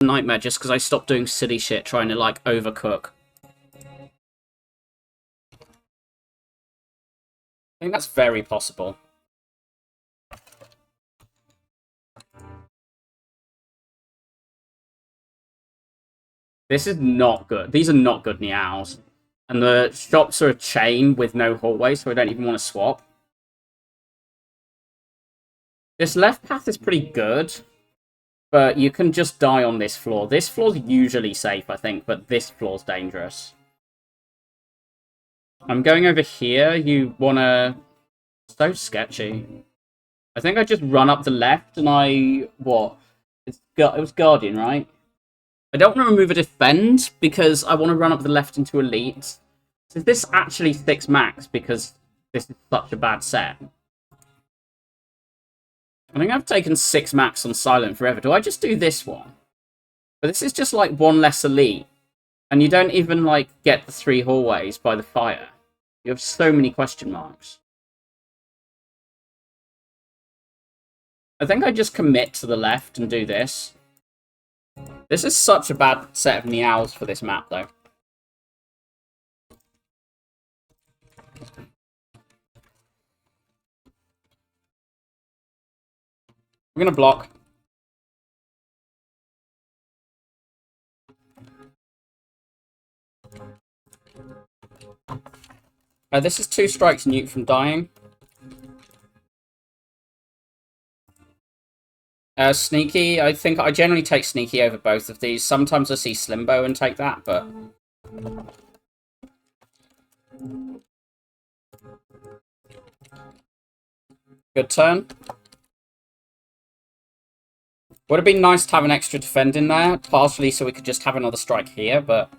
nightmare just because I stopped doing silly shit trying to, like, overcook. I think that's very possible. This is not good. These are not good meows. And the shops are a chain with no hallway, so I don't even want to swap. This left path is pretty good, but you can just die on this floor. This floor's usually safe, I think, but this floor's dangerous. I'm going over here. You wanna... So sketchy. I think I just run up the left and I... What? It was Guardian, right? I don't want to remove a defend because I want to run up the left into elite. So is this actually 6 max because this is such a bad set? I think I've taken 6 max on silent forever. Do I just do this one? But this is just like 1 less elite. And you don't even like get the 3 hallways by the fire. You have so many question marks. I think I just commit to the left and do this. This is such a bad set of meows for this map, though. I'm gonna block. This is 2 strikes Newt from dying. Sneaky, I think I generally take Sneaky over both of these. Sometimes I see Slimbo and take that, but... Good turn. Would have been nice to have an extra defend in there, partially so we could just have another strike here, but...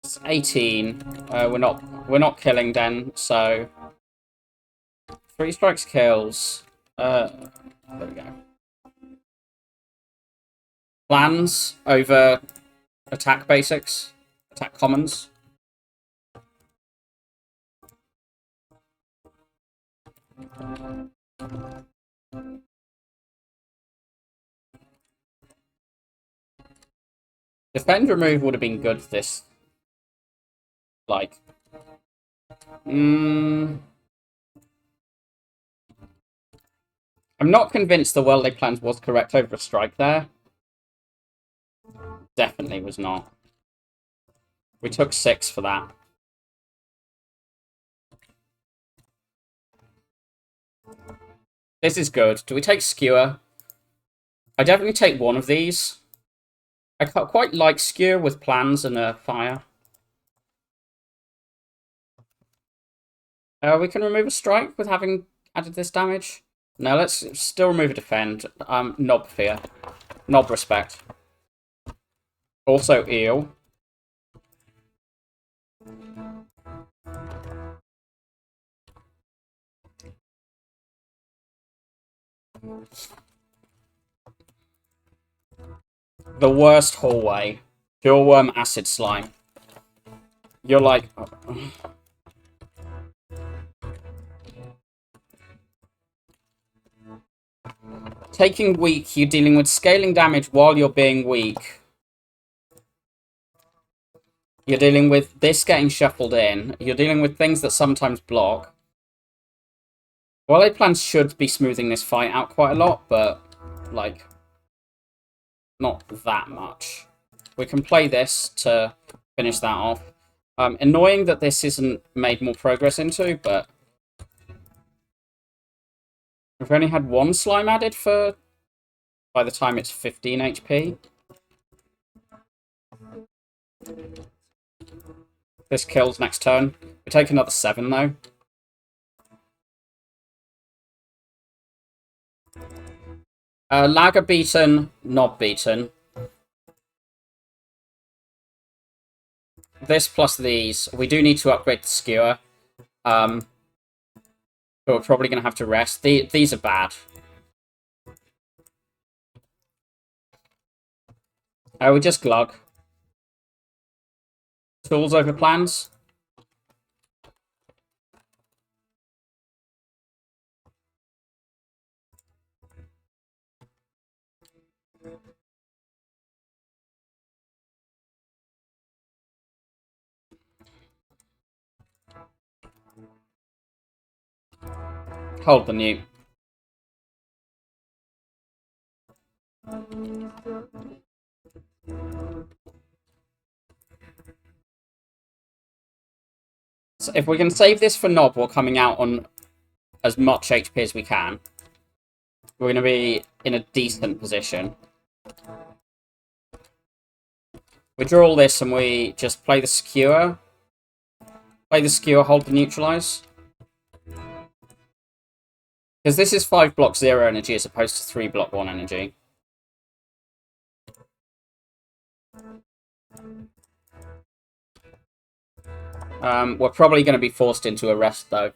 It's 18. We're not killing Den, so... 3 strikes kills. There we go. Plans over attack basics, attack commons. Defend remove would have been good this. Like. I'm not convinced the well laid plans was correct over a strike there. Definitely was not. We took 6 for that. This is good. Do we take Skewer? I definitely take one of these. I quite like Skewer with plans and a fire. We can remove a strike with having added this damage. No, let's still remove a defend. Knob fear. Knob respect. Also eel. The worst hallway. Pure worm acid slime. You're like... Taking weak, you're dealing with scaling damage while you're being weak. You're dealing with this getting shuffled in. You're dealing with things that sometimes block. Well-laid plans should be smoothing this fight out quite a lot, but, like, not that much. We can play this to finish that off. Annoying that this isn't made more progress into, but... We've only had 1 slime added for... by the time it's 15 HP. This kills next turn. We take another 7, though. Lagger beaten, knob beaten. This plus these. We do need to upgrade the skewer. But we're probably going to have to rest. These are bad. We just glug. Tools over plans. Hold the newt. So if we can save this for Nob while coming out on as much HP as we can, we're going to be in a decent position. We draw all this and we just play the Skewer. Play the Skewer, hold the Neutralize. Because this is 5 block 0 energy as opposed to 3 block 1 energy. We're probably going to be forced into a rest though.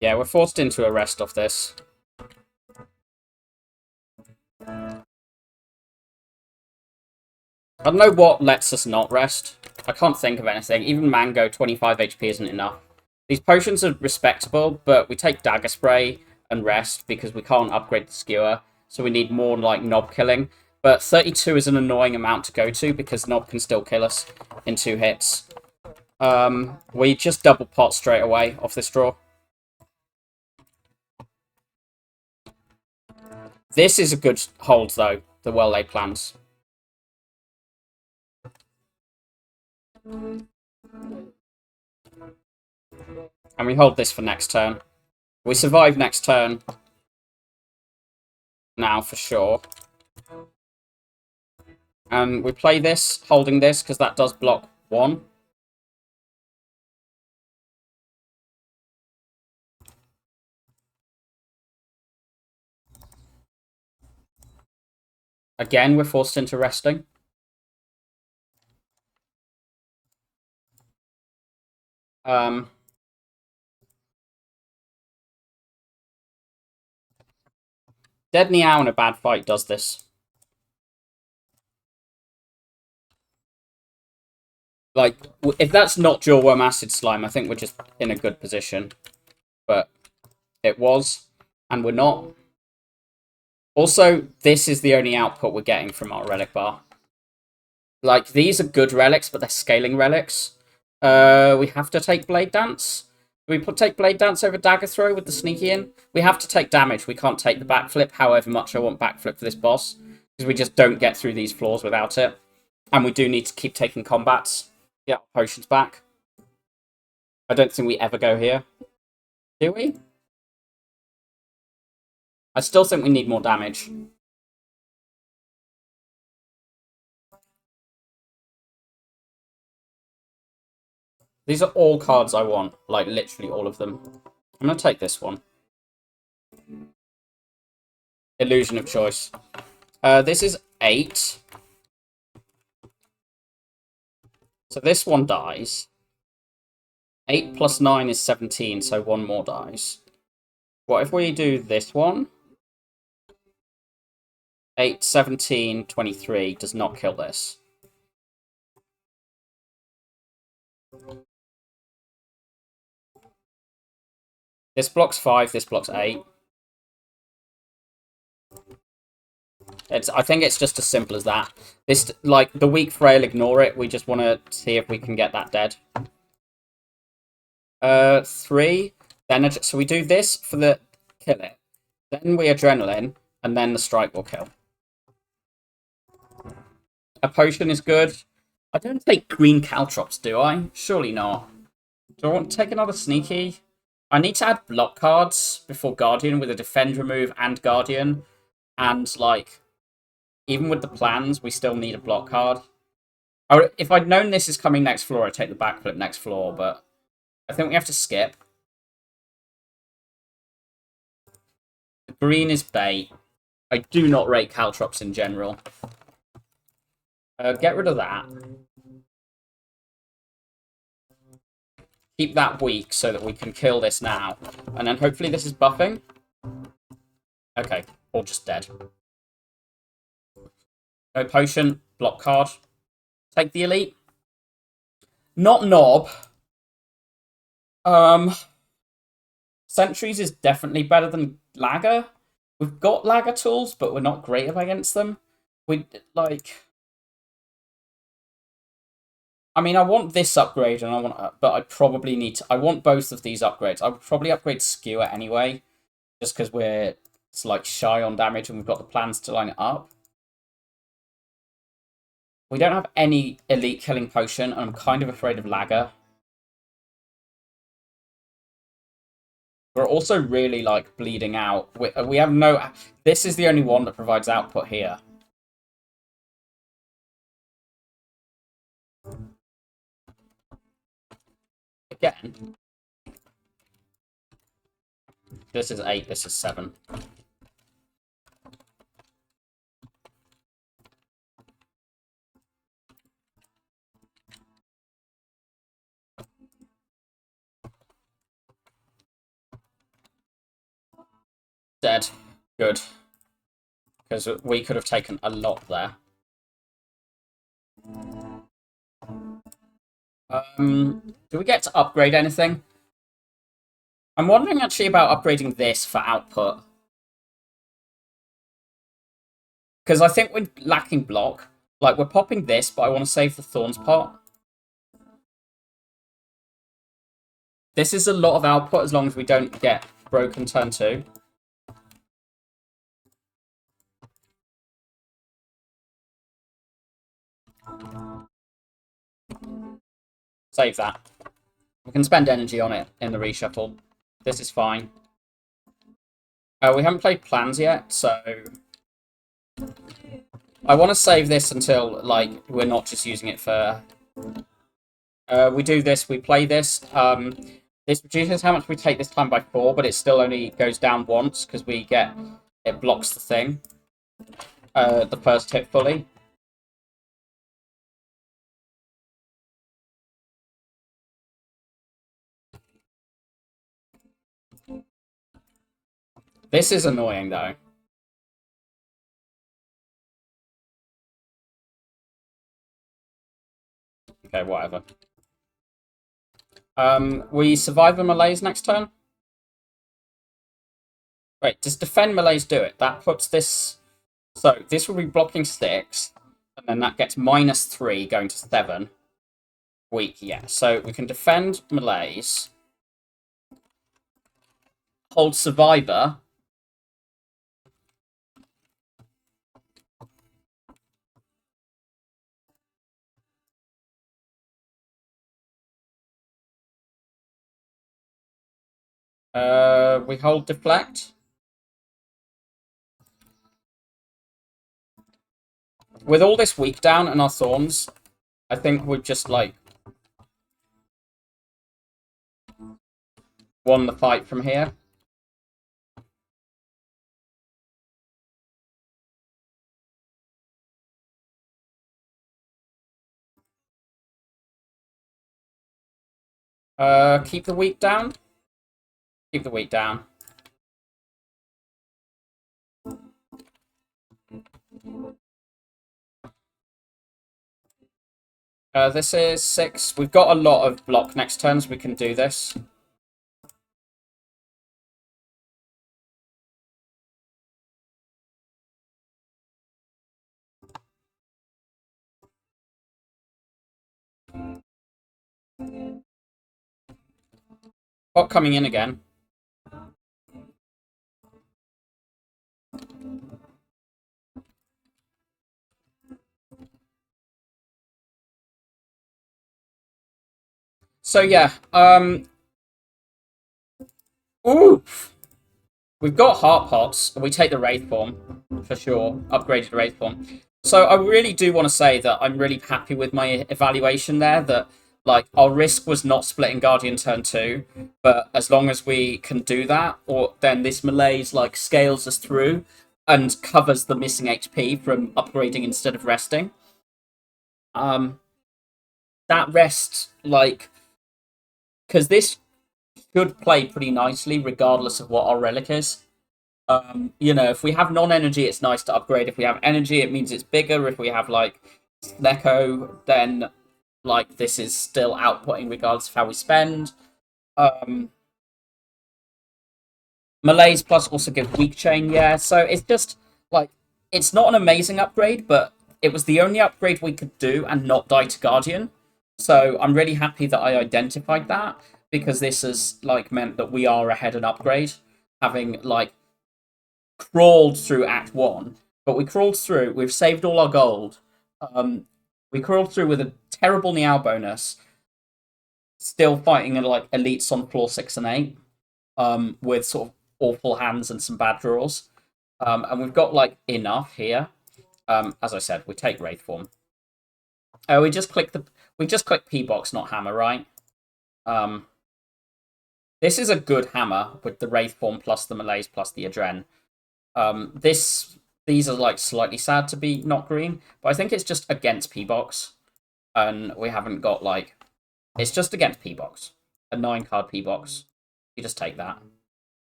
Yeah, we're forced into a rest off this. I don't know what lets us not rest. I can't think of anything. Even Mango, 25 HP isn't enough. These potions are respectable, but we take Dagger Spray and rest because we can't upgrade the Skewer. So we need more like Nob killing. But 32 is an annoying amount to go to because Nob can still kill us in 2 hits. We just double pot straight away off this draw. This is a good hold though, the well-laid plans. And we hold this for next turn. We survive next turn. Now, for sure. And we play this, holding this, because that does block 1. Again, we're forced into resting. Dead Meow in a bad fight does this. Like, if that's not Jawworm Acid Slime, I think we're just in a good position. But it was, and we're not. Also, this is the only output we're getting from our relic bar. Like, these are good relics, but they're scaling relics. We have to take Blade Dance. Do we take Blade Dance over Dagger Throw with the Sneaky in? We have to take damage. We can't take the backflip, however much I want backflip for this boss. Because we just don't get through these floors without it. And we do need to keep taking combats. Yeah, potions back. I don't think we ever go here. Do we? I still think we need more damage. These are all cards I want. Like, literally all of them. I'm going to take this one. Illusion of Choice. This is 8. So this one dies. 8 plus 9 is 17, so 1 more dies. What if we do this one? 8, 17, 23 does not kill this. This blocks 5, this blocks 8. I think it's just as simple as that. This, like, the weak frail, ignore it. We just want to see if we can get that dead. 3. Then, so we do this for the kill it. Then we adrenaline, and then the strike will kill. A potion is good. I don't take green caltrops, do I? Surely not. Do I want to take another sneaky? I need to add block cards before Guardian with a defend remove and Guardian. And, like, even with the plans, we still need a block card. If I'd known this is coming next floor, I'd take the backflip next floor, but I think we have to skip. The green is bait. I do not rate caltrops in general. Get rid of that. Keep that weak so that we can kill this now. And then hopefully this is buffing. Okay, or just dead. No potion, block card. Take the elite. Not Nob. Sentries is definitely better than Lagger. We've got Lagger tools, but we're not great against them. we like. I mean, I want this upgrade, and I want, but I probably need to. I want both of these upgrades. I would probably upgrade Skewer anyway, just because it's like shy on damage, and we've got the plans to line it up. We don't have any elite killing potion, and I'm kind of afraid of Lagger. We're also really like bleeding out. We have no. This is the only one that provides output here. Again. This is 8, this is 7. Dead. Good. Because we could have taken a lot there. Do we get to upgrade anything? I'm wondering actually about upgrading this for output. Because I think we're lacking block. Like, we're popping this, but I want to save the Thorns pot. This is a lot of output as long as we don't get broken turn 2. Save that. We can spend energy on it in the reshuffle. This is fine. We haven't played plans yet, so I want to save this until like we're not just using it for. We do this. We play this. This reduces how much we take this time by 4, but it still only goes down once because it blocks the thing. The first hit fully. This is annoying, though. Okay, whatever. We survive a malaise next turn? Wait, does defend malaise do it? That puts this... So, this will be blocking 6, and then that gets -3 going to 7. Weak, yeah. So, we can defend malaise. Hold survivor. We hold deflect. With all this weak down and our thorns, I think we've just like won the fight from here. Keep the weak down. Keep the weak down. This is 6. We've got a lot of block next turns. We can do this. Pot coming in again. So yeah, ooh, we've got heart pots. We take the wraith form for sure. Upgraded wraith form. So I really do want to say that I'm really happy with my evaluation there. That like our risk was not splitting Guardian turn 2, but as long as we can do that, or then this malaise like scales us through and covers the missing HP from upgrading instead of resting. That rest like. Because this should play pretty nicely regardless of what our relic is. You know, if we have non-energy, it's nice to upgrade. If we have energy, it means it's bigger. If we have, like, Neko, then, like, this is still outputting regardless of how we spend. Malaise plus also gives weak chain, yeah. So it's just, like, It's not an amazing upgrade, but it was the only upgrade we could do and not die to Guardian. So I'm really happy that I identified that, because this has like meant that we are ahead an upgrade, having like crawled through Act 1. But we crawled through, we've saved all our gold. We crawled through with a terrible Niao bonus, still fighting like elites on floor 6 and 8, with sort of awful hands and some bad draws. And we've got like enough here. As I said, we take Wraith form. We just click P box, not hammer, right? This is a good hammer with the Wraith form plus the malaise plus the adren. These are like slightly sad to be not green, but I think it's just against P box, and we haven't got like, it's just against P box, a 9-card P box. You just take that.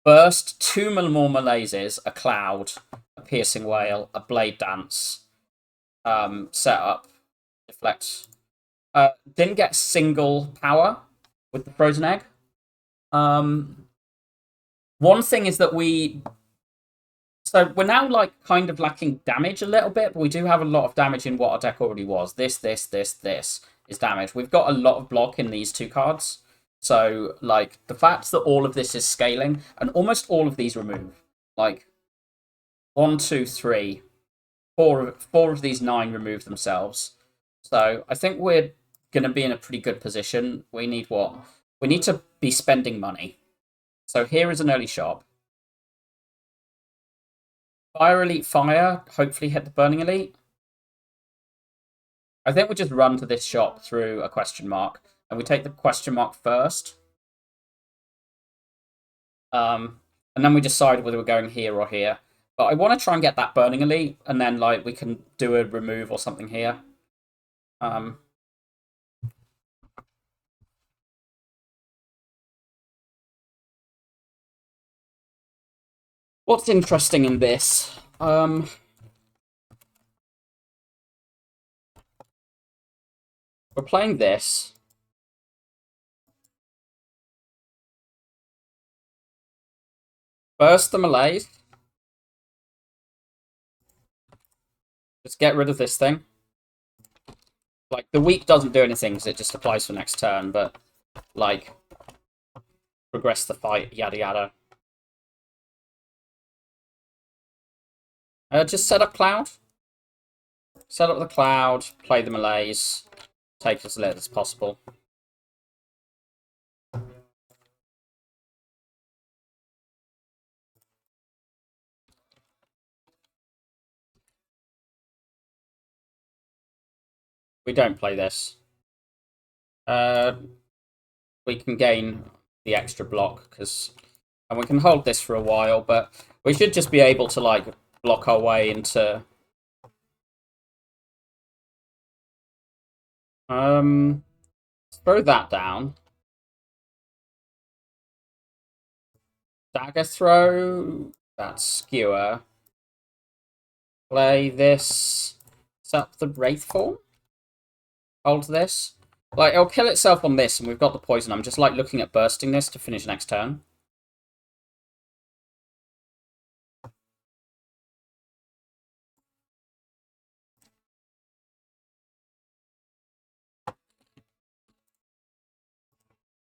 Burst, 2 more malaises, a cloud, a piercing wail, a blade dance. Set up, deflect. Didn't get single power with the frozen egg. One thing is that so we're now like kind of lacking damage a little bit, but we do have a lot of damage in what our deck already was. This is damage. We've got a lot of block in these 2 cards. So like the fact that all of this is scaling, and almost all of these remove. Like 1, 2, 3, 4 of these 9 remove themselves. So I think we're going to be in a pretty good position. We need what? We need to be spending money. So here is an early shop. Fire Elite Fire, hopefully hit the Burning Elite. I think we just run to this shop through a question mark, and we take the question mark first. And then we decide whether we're going here or here. But I want to try and get that Burning Elite, and then like we can do a remove or something here. What's interesting in this? We're playing this. Burst the malaise. Just get rid of this thing. Like, the weak doesn't do anything because it just applies for next turn, but, like, progress the fight, yada yada. Just set up Cloud. Set up the Cloud, play the malaise, take as little as possible. We don't play this. We can gain the extra block, and we can hold this for a while, but we should just be able to, like, block our way into... throw that down. Dagger throw. That's skewer. Play this. Set up the Wraith form. Hold this. Like, it'll kill itself on this, and we've got the poison. I'm just, like, looking at bursting this to finish next turn.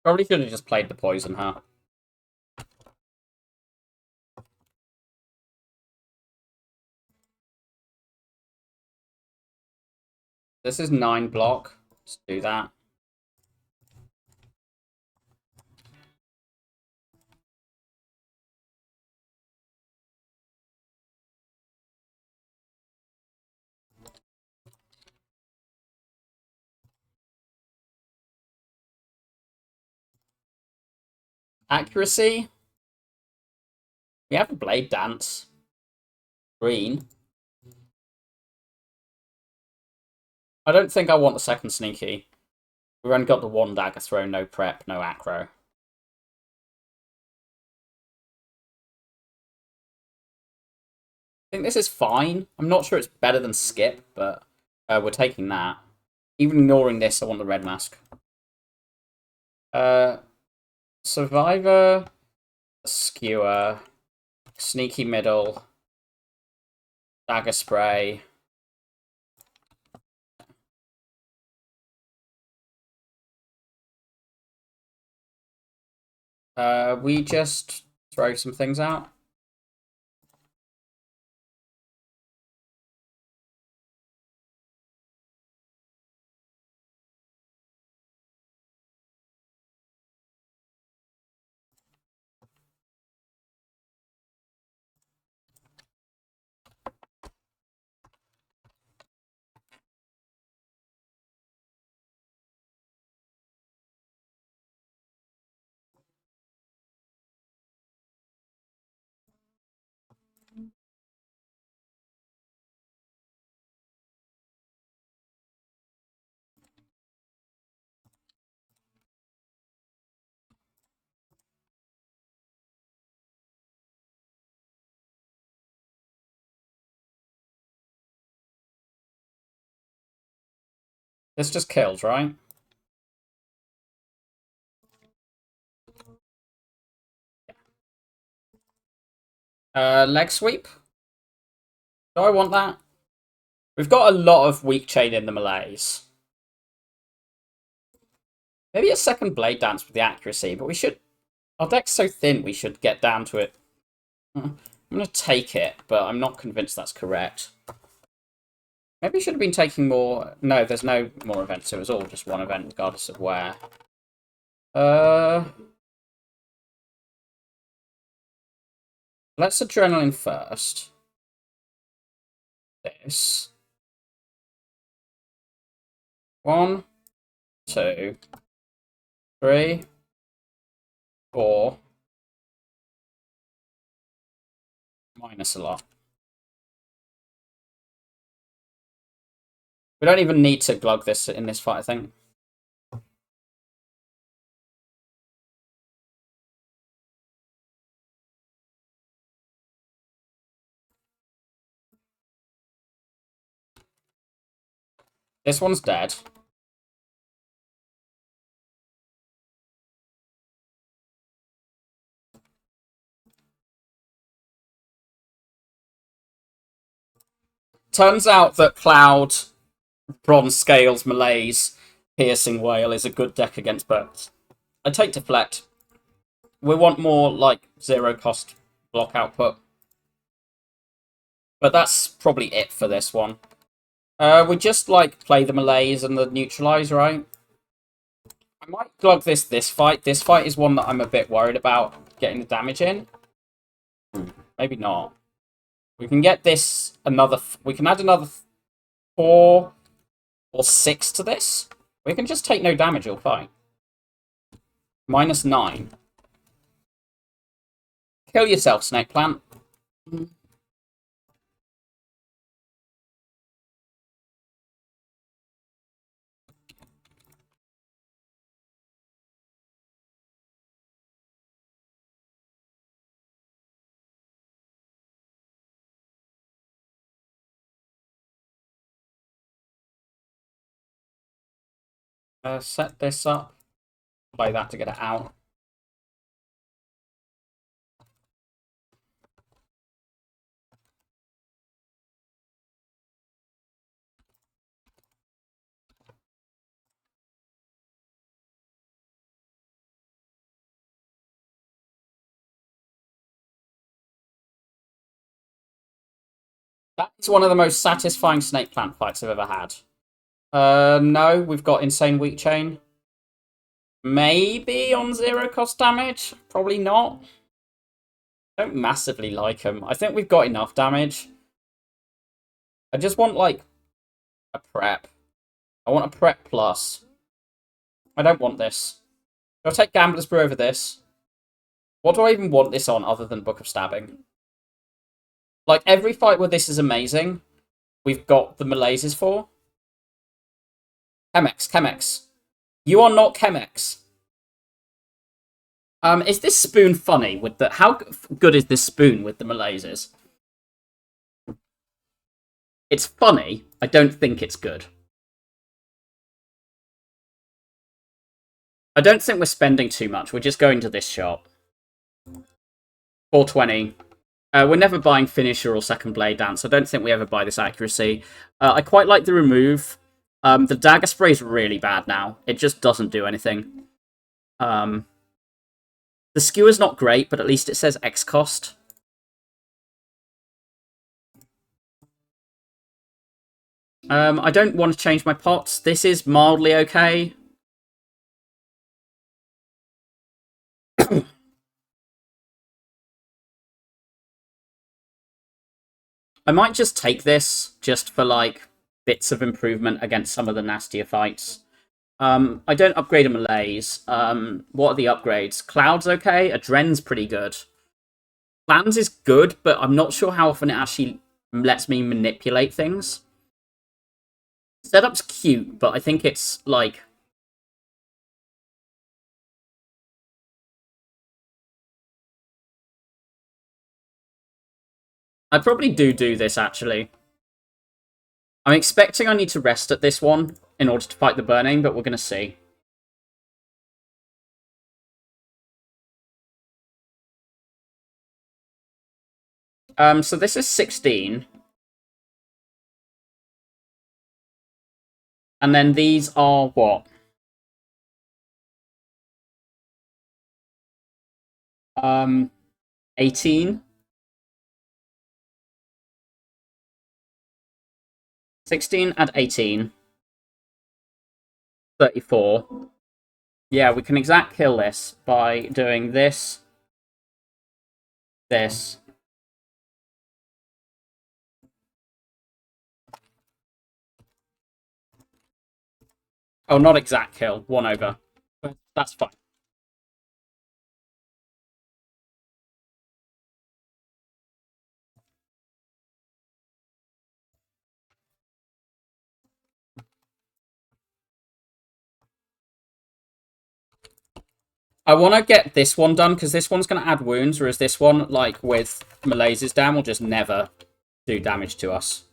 Probably should have just played the poison, huh? This is 9 block. Let's do that. Accuracy. We have a Blade Dance. Green. I don't think I want the second sneaky. We've only got the 1 dagger throw, no prep, no acro. I think this is fine. I'm not sure it's better than skip, but we're taking that. Even ignoring this, I want the red mask. Survivor, Skewer, Sneaky Middle, Dagger spray. We just throw some things out. This just kills, right? Leg sweep. Do I want that? We've got a lot of weak chain in the malaise. Maybe a second blade dance with the accuracy, but we should... Our deck's so thin, we should get down to it. I'm going to take it, but I'm not convinced that's correct. Maybe we should have been taking more... No, there's no more events. It was all just one event, regardless of where. Let's adrenaline first. This. 1, 2, 3, 4. Minus a lot. We don't even need to glug this in this fight, I think. This one's dead. Turns out that Cloud, Bronze Scales, Malaise, Piercing Whale is a good deck against birds. I take Deflect. We want more, like, zero-cost block output. But that's probably it for this one. We just, like, play the Malaise and the Neutralize, right? I might glug this fight. This fight is one that I'm a bit worried about getting the damage in. Maybe not. We can get this another... We can add another 4 or 6 to this. We can just take no damage all fight. -9. Kill yourself, Snake Plant. Set this up. Play that to get it out. That's one of the most satisfying Snake Plant fights I've ever had. No, we've got Insane Weak Chain. Maybe on zero cost damage? Probably not. I don't massively like him. I think we've got enough damage. I just want, like, a prep. I want a prep plus. I don't want this. I'll take Gambler's Brew over this. What do I even want this on other than Book of Stabbing? Like, every fight where this is amazing, we've got the Malaises for. Chemex. You are not Chemex. Is this spoon funny with the... How good is this spoon with the Malaises? It's funny. I don't think it's good. I don't think we're spending too much. We're just going to this shop. 420. We're never buying Finisher or Second Blade Dance. I don't think we ever buy this accuracy. I quite like the remove. The Dagger Spray is really bad now. It just doesn't do anything. The Skewer's not great, but at least it says X cost. I don't want to change my pots. This is mildly okay. I might just take this just for like bits of improvement against some of the nastier fights. I don't upgrade a malaise. What are the upgrades? Cloud's okay. Adren's pretty good. Plans is good, but I'm not sure how often it actually lets me manipulate things. Setup's cute, but I think it's like... I probably do this, actually. I'm expecting I need to rest at this one in order to fight the burning, but we're going to see. So this is 16. And then these are what? 18. 16 and 18. 34. Yeah, we can exact kill this by doing this. This. Oh, not exact kill. 1 over. But that's fine. I want to get this one done, because this one's going to add wounds, whereas this one, like, with Malaise's down, will just never do damage to us.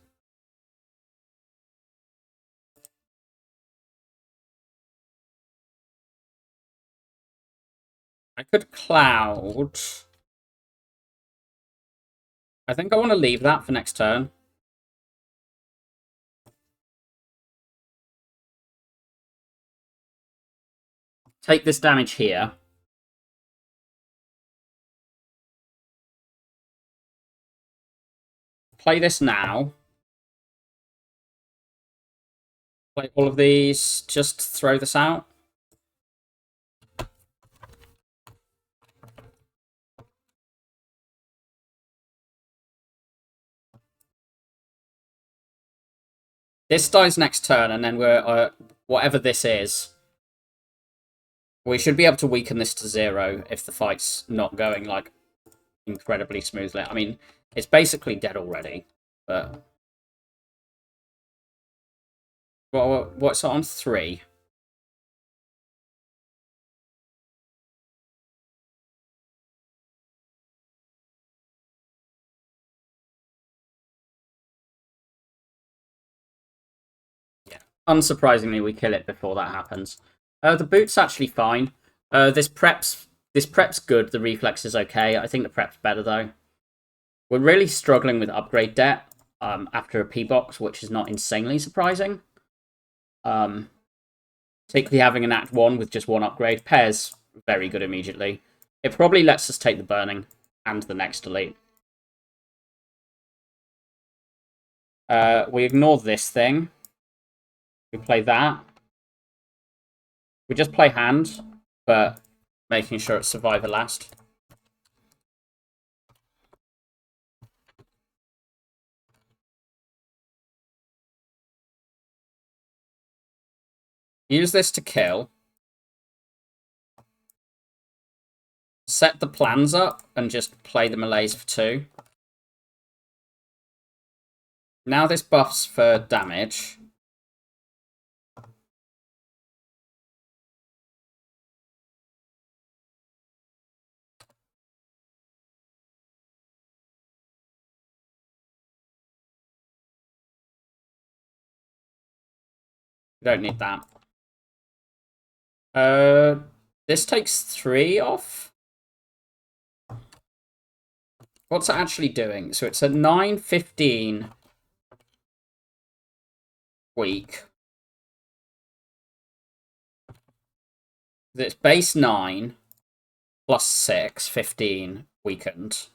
I could Cloud. I think I want to leave that for next turn. Take this damage here. Play this now. Play all of these. Just throw this out. This dies next turn, and then we're... whatever this is... We should be able to weaken this to 0 if the fight's not going, like, incredibly smoothly. I mean, it's basically dead already, but... What's on 3? Yeah. Unsurprisingly, we kill it before that happens. The boot's actually fine. This prep's good. The reflex is okay. I think the prep's better, though. We're really struggling with upgrade debt after a P-box, which is not insanely surprising. Particularly having an Act 1 with just 1 upgrade. Pairs very good immediately. It probably lets us take the burning and the next delete. We ignore this thing. We play that. We just play hand, but making sure it's survivor last. Use this to kill. Set the plans up and just play the malaise for 2. Now this buffs for damage. We don't need that. This takes 3 off. What's it actually doing? So it's a 9:15 week. It's base 9 plus 6, 15 weakened.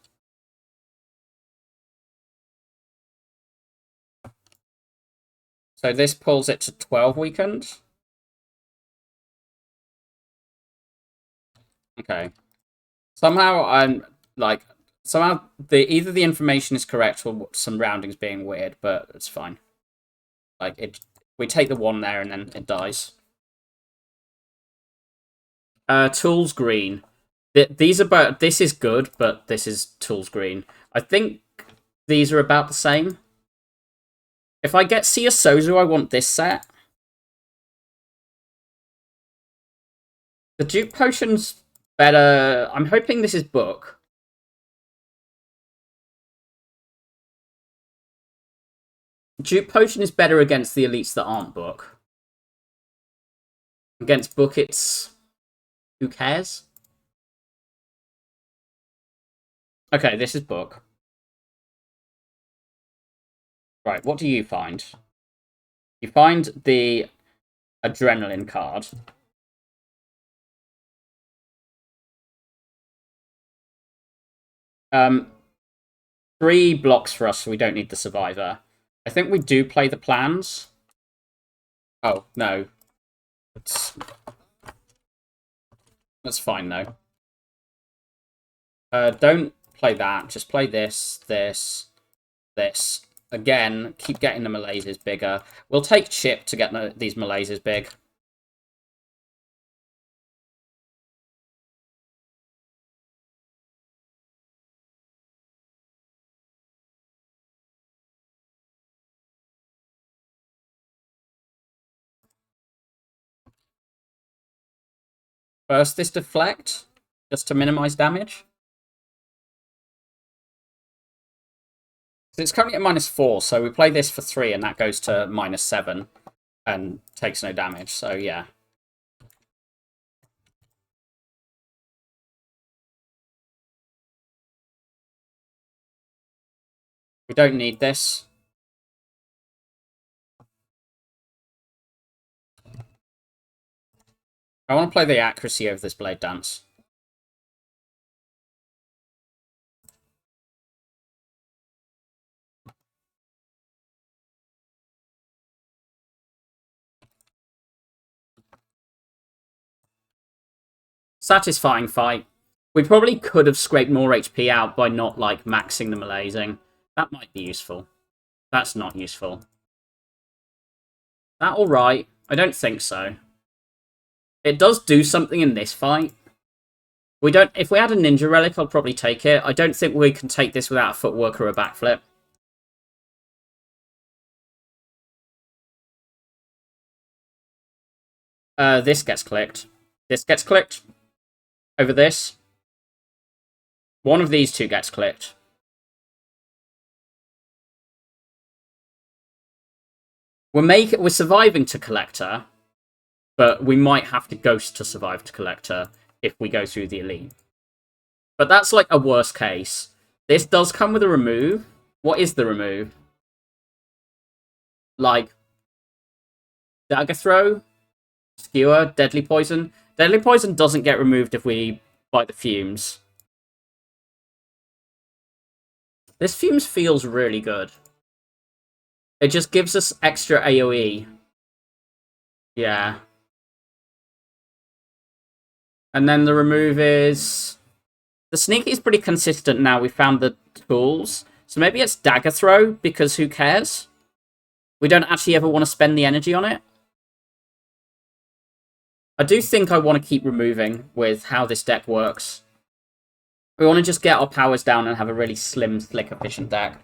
So this pulls it to 12 weakened. Okay. Somehow I'm like somehow either the information is correct or some rounding's being weird, but it's fine. Like we take the 1 there and then it dies. Tools green. These are this is good, but this is tools green. I think these are about the same. If I get Sia Sozu, I want this set. The Duke Potion's better. I'm hoping this is book. Duke Potion is better against the elites that aren't book. Against book, it's... who cares? Okay, this is book. Right, what do you find? You find the adrenaline card. Um, 3 blocks for us, so we don't need the survivor. I think we do play the plans. Oh, no. That's fine, though. Don't play that. Just play this, this, this. Again, keep getting the malaises bigger. We'll take chip to get these malaises big. First, this deflect, just to minimize damage. So it's currently at -4, so we play this for 3, and that goes to -7, and takes no damage, so yeah. We don't need this. I want to play the accuracy of this Blade Dance. Satisfying fight. We probably could have scraped more HP out by not, like, maxing the malaising. That might be useful. That's not useful. That alright? I don't think so. It does do something in this fight. We don't. If we had a ninja relic, I'd probably take it. I don't think we can take this without a footwork or a backflip. This gets clicked. This gets clicked. Over this. One of these two gets clicked. We're surviving to Collector, but we might have to Ghost to survive to Collector if we go through the Elite. But that's like a worst case. This does come with a remove. What is the remove? Like, Dagger Throw? Skewer? Deadly Poison? Deadly Poison doesn't get removed if we bite the Fumes. This Fumes feels really good. It just gives us extra AoE. Yeah. And then the remove is... The sneaky is pretty consistent now. We found the tools. So maybe it's Dagger Throw, because who cares? We don't actually ever want to spend the energy on it. I do think I want to keep removing with how this deck works. We want to just get our powers down and have a really slim, slick, efficient deck.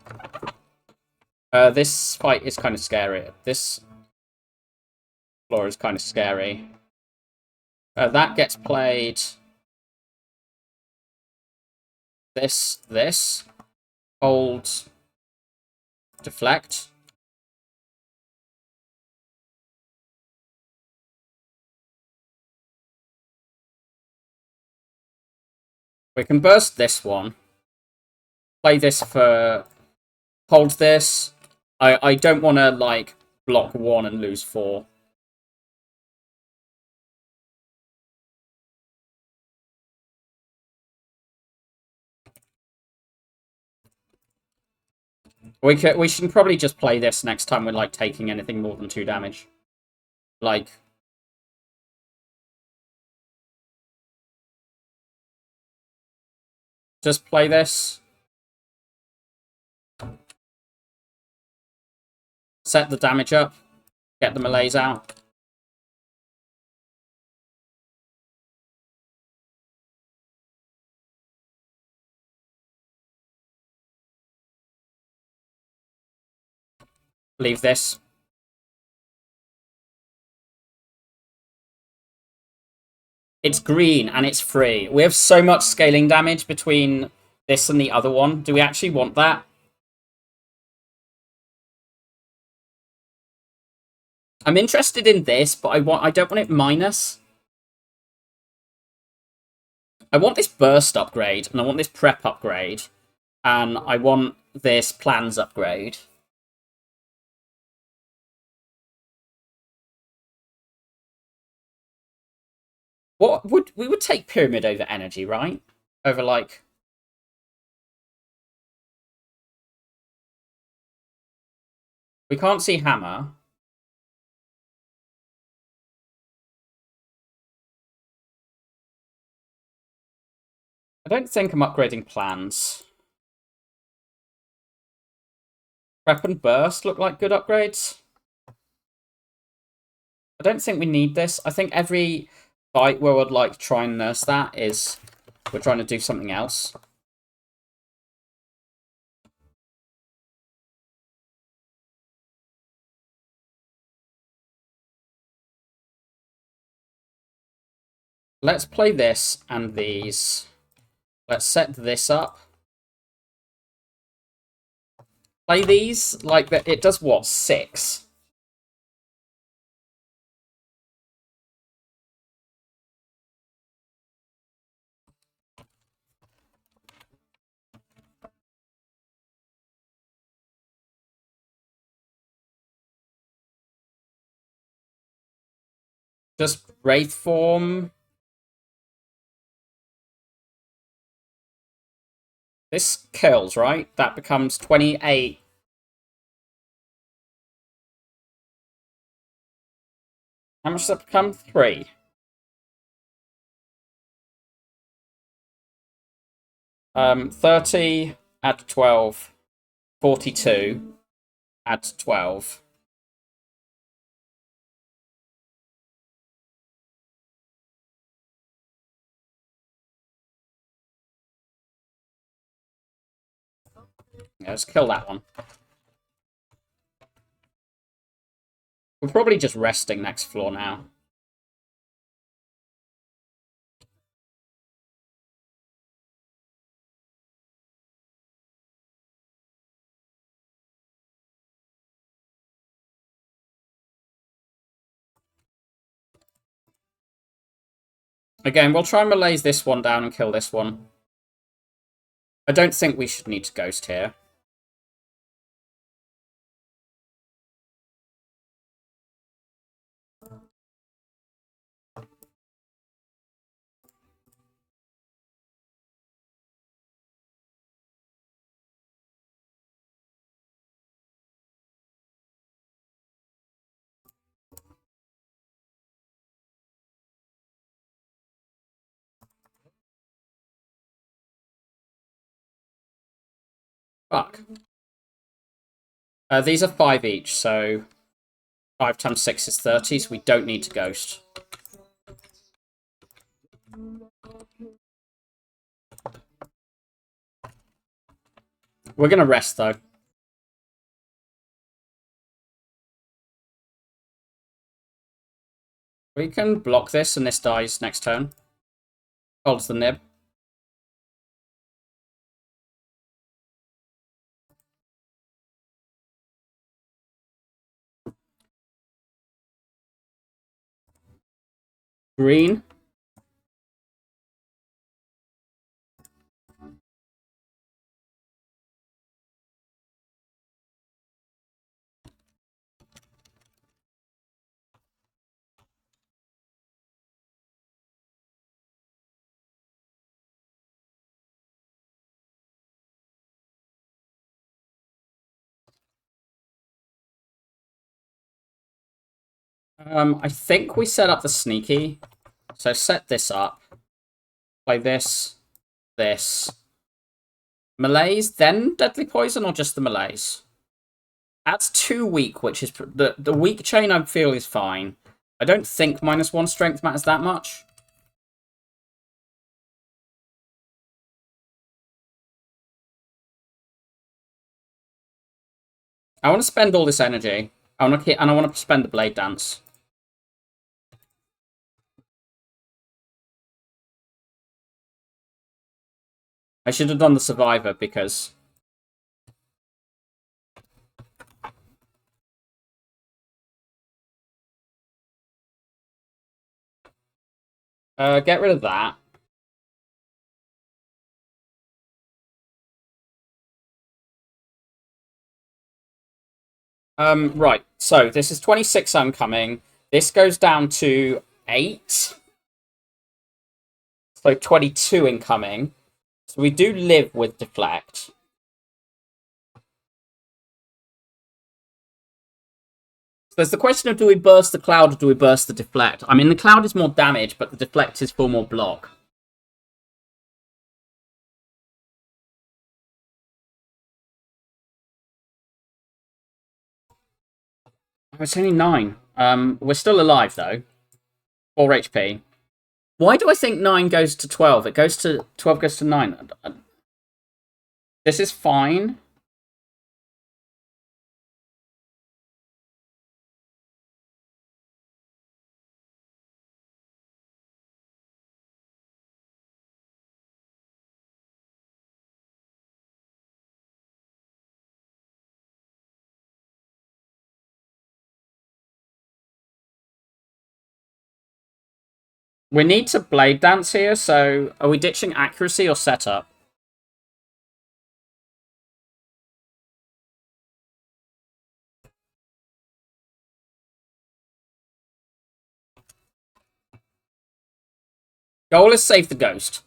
This fight is kind of scary. This floor is kind of scary. That gets played. This. Hold. Deflect. We can burst this one. Play this for... Hold this. I don't want to, like, block 1 and lose 4. We should probably just play this next time we're, like, taking anything more than 2 damage. Like... Just play this. Set the damage up. Get the malaise out. Leave this. It's green and it's free. We have so much scaling damage between this and the other one. Do we actually want that? I'm interested in this, but I don't want it minus. I want this burst upgrade, and I want this prep upgrade, and I want this plans upgrade. What would we would take pyramid over energy, right? Over like we can't see hammer. I don't think I'm upgrading plans. Prep and burst look like good upgrades. I don't think we need this. I think every fight where we'd like try and nurse that is we're trying to do something else. Let's play this and these. Let's set this up. Play these like that. It does what? 6. Just Wraith form. This kills, right? That becomes 28. How much does that become? 3. 30, add 12. 42, add 12. Yeah, let's kill that one. We're probably just resting next floor now. Again, we'll try and malaise this one down and kill this one. I don't think we should need to ghost here. Fuck. These are 5 each, so 5 times 6 is 30, so we don't need to ghost. We're going to rest, though. We can block this, and this dies next turn. Holds the nib. Green. I think we set up the sneaky. So set this up. Play this. This. Malaise, then deadly poison, or just the malaise? That's 2 weak, which is... The weak chain I feel is fine. I don't think -1 strength matters that much. I want to spend all this energy. I want to spend the blade dance. I should have done the survivor because... get rid of that. Right. So this is 26 oncoming. This goes down to 8. So 22 incoming. So we do live with deflect. So there's the question of do we burst the cloud or do we burst the deflect? I mean, the cloud is more damage, but the deflect is 4 more block. Oh, it's only 9. We're still alive, though. 4 HP. Why do I think 9 goes to 12? It goes to... 12 goes to 9. This is fine. We need to blade dance here, so are we ditching accuracy or setup? Goal is save the ghost.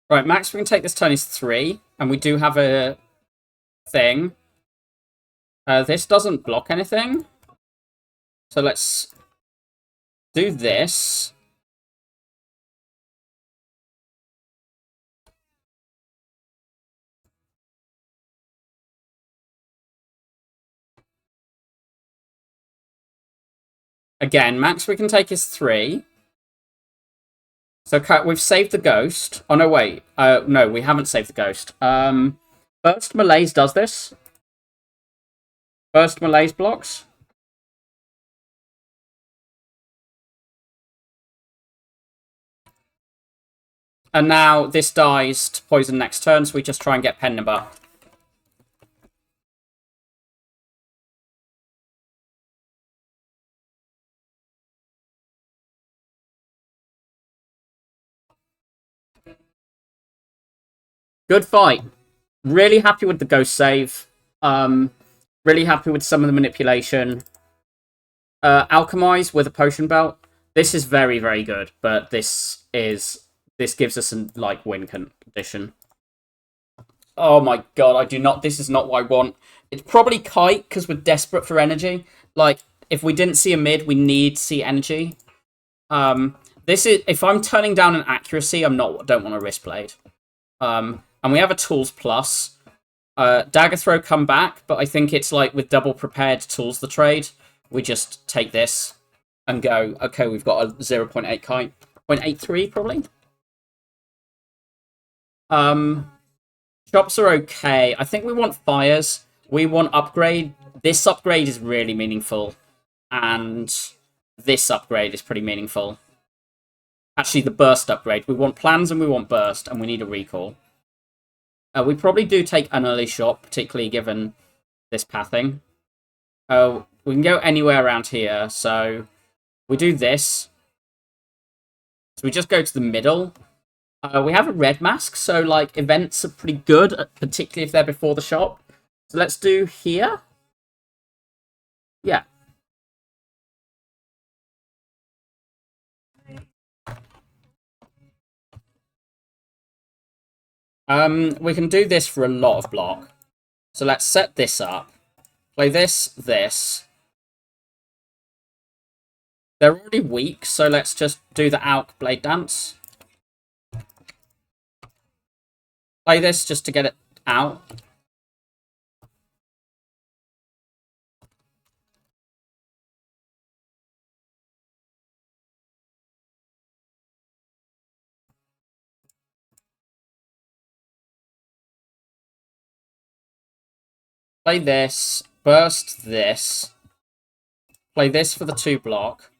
Right, max we can take this turn is 3, and we do have a thing. This doesn't block anything. So let's do this. Again, max we can take is 3. So we've saved the ghost. Oh, no, wait. No, we haven't saved the ghost. First malaise does this. First malaise blocks. And now this dies to poison next turn, so we just try and get pen number. Good fight. Really happy with the ghost save. Really happy with some of the manipulation. Alchemize with a potion belt. This is very, very good, but this gives us a like win condition. Oh my god, I do not. This is not what I want. It's probably kite because we're desperate for energy. Like if we didn't see a mid, we need to see energy. This is if I'm turning down an accuracy, don't want a wrist blade. And we have a tools plus. Dagger throw come back, but I think it's like with double prepared tools the trade. We just take this and go, okay, we've got a 0.8 kite. 0.83 probably. Shops are okay. I think we want fires. We want upgrade. This upgrade is really meaningful. And this upgrade is pretty meaningful. Actually, the burst upgrade. We want plans and we want burst, and we need a recall. We probably do take an early shot, particularly given this pathing. We can go anywhere around here, so we do this. So we just go to the middle. We have a red mask, so like events are pretty good, particularly if they're before the shop. So let's do here. Yeah. We can do this for a lot of block. So let's set this up. Play this. They're already weak, so let's just do the Alk Blade Dance. Play this just to get it out. Play this, burst this. Play this for the 2 block.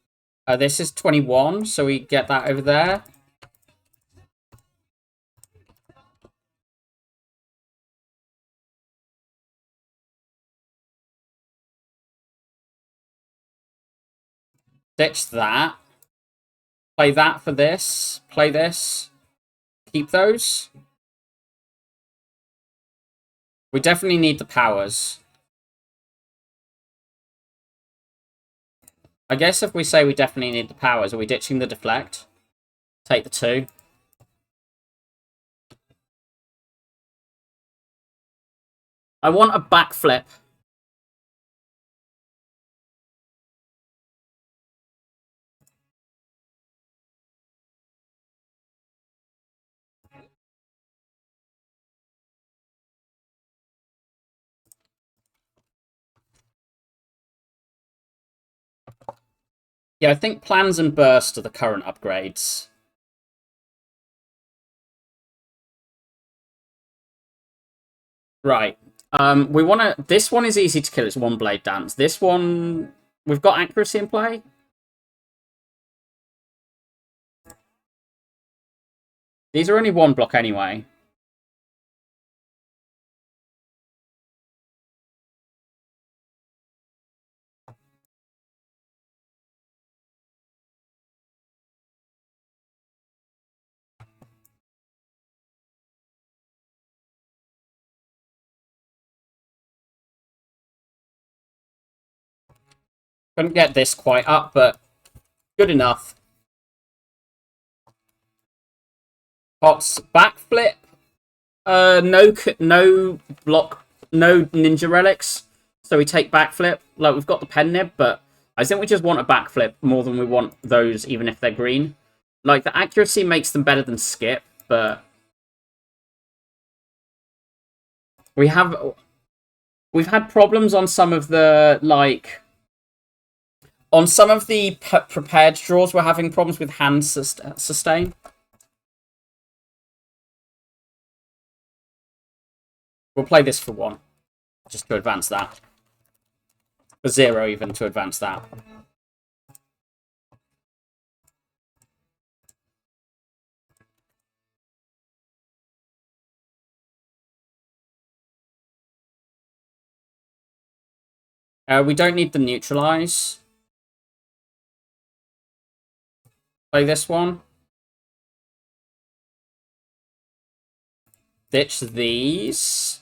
This is 21, so we get that over there. Ditch that. Play that for this. Play this. Keep those. We definitely need the powers. I guess if we say we definitely need the powers, are we ditching the deflect? Take the 2. I want a backflip. Yeah, I think plans and burst are the current upgrades. Right. We want to... This one is easy to kill. It's 1 Blade Dance. This one... We've got accuracy in play. These are only 1 block anyway. Couldn't get this quite up, but good enough. Pot's backflip. No block, no ninja relics. So we take backflip. Like, we've got the pen nib, but I think we just want a backflip more than we want those, even if they're green. Like, the accuracy makes them better than skip, but we've had problems on some of the, like, on some of the prepared draws. We're having problems with hand sustain. We'll play this for 1, just to advance that. For 0 even, to advance that. We don't need the neutralize. Play this one. Ditch these.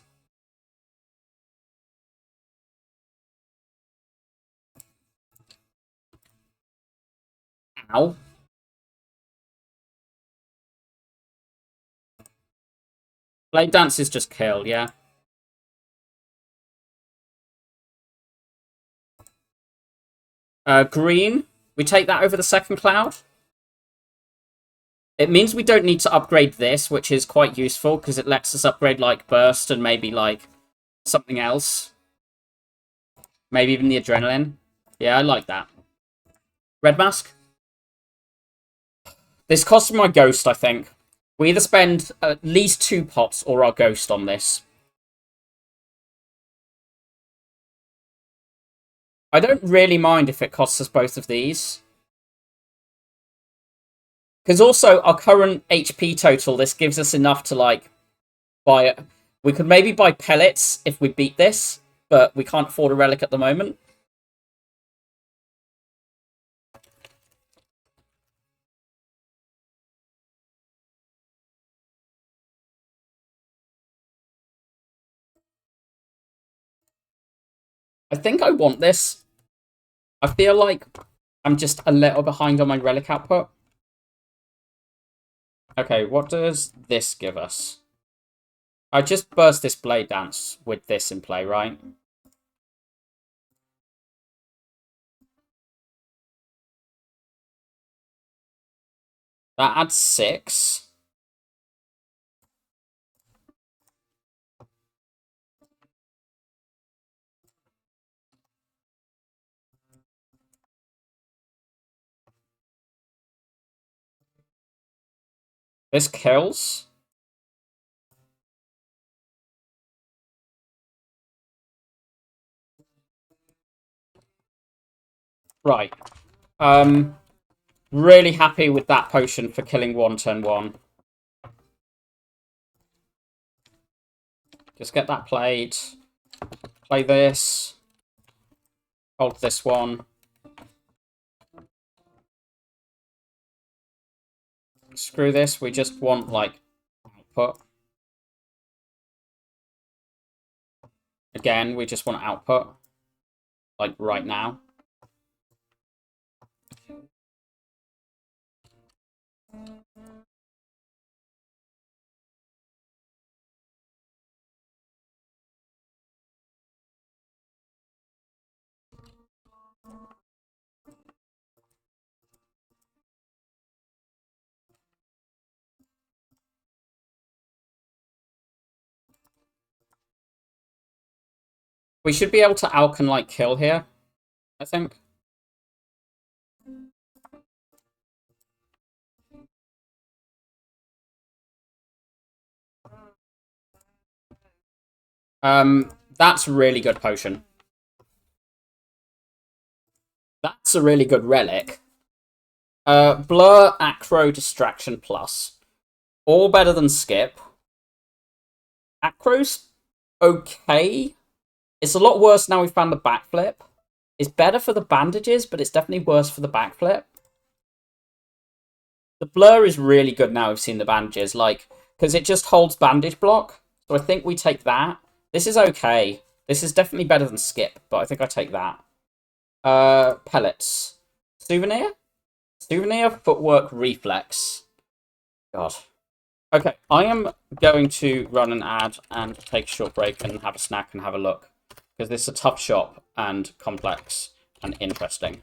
Ow. Blade Dance is just kill, yeah. Green. We take that over the 2nd cloud. It means we don't need to upgrade this, which is quite useful, because it lets us upgrade, like, Burst and maybe, like, something else. Maybe even the Adrenaline. Yeah, I like that. Red Mask. This costs my Ghost, I think. We either spend at least 2 pots or our Ghost on this. I don't really mind if it costs us both of these. Because also, our current HP total, this gives us enough to, like, buy it. We could maybe buy pellets if we beat this, but we can't afford a relic at the moment. I think I want this. I feel like I'm just a little behind on my relic output. Okay, what does this give us? I just burst this blade dance with this in play, right? That adds 6. This kills. Right. Really happy with that potion for killing 1 turn 1. Just get that played. Play this. Hold this one. Screw this. We just want, like, output. Again, we just want output. Like, right now. We should be able to Alkan, like, kill here, I think. That's a really good potion. That's a really good relic. Blur, Acro, Distraction Plus. All better than Skip. Acro's okay. It's a lot worse now we've found the backflip. It's better for the bandages, but it's definitely worse for the backflip. The blur is really good now we've seen the bandages, like, because it just holds bandage block. So I think we take that. This is okay. This is definitely better than Skip, but I think I take that. Pellets. Souvenir? Souvenir, footwork, reflex. God. Okay, I am going to run an ad and take a short break and have a snack and have a look. Because this is a tough shop and complex and interesting.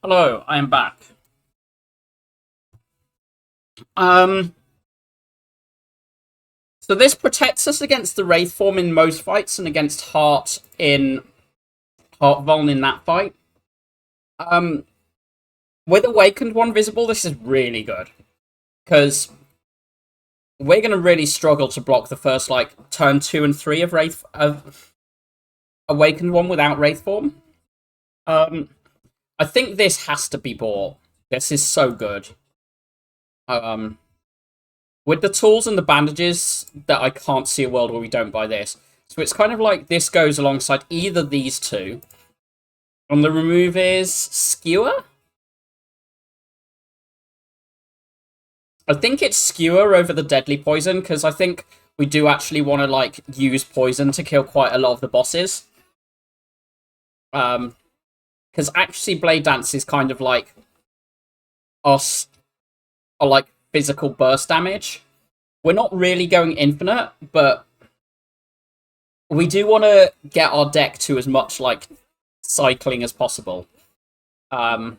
Hello, I am back. Um, so this protects us against the Wraith form in most fights and against Heart Vuln in that fight. With Awakened One visible, this is really good. Because we're going to really struggle to block the first, like, turn 2 and 3 of Awakened One without Wraith form. I think this has to be bought. This is so good. With the tools and the bandages, that I can't see a world where we don't buy this. So it's kind of like this goes alongside either these two. And the remove is Skewer? I think it's Skewer over the Deadly Poison, because I think we do actually want to, like, use poison to kill quite a lot of the bosses. Because actually Blade Dance is kind of like us, or like physical burst damage. We're not really going infinite, but we do want to get our deck to as much like cycling as possible. And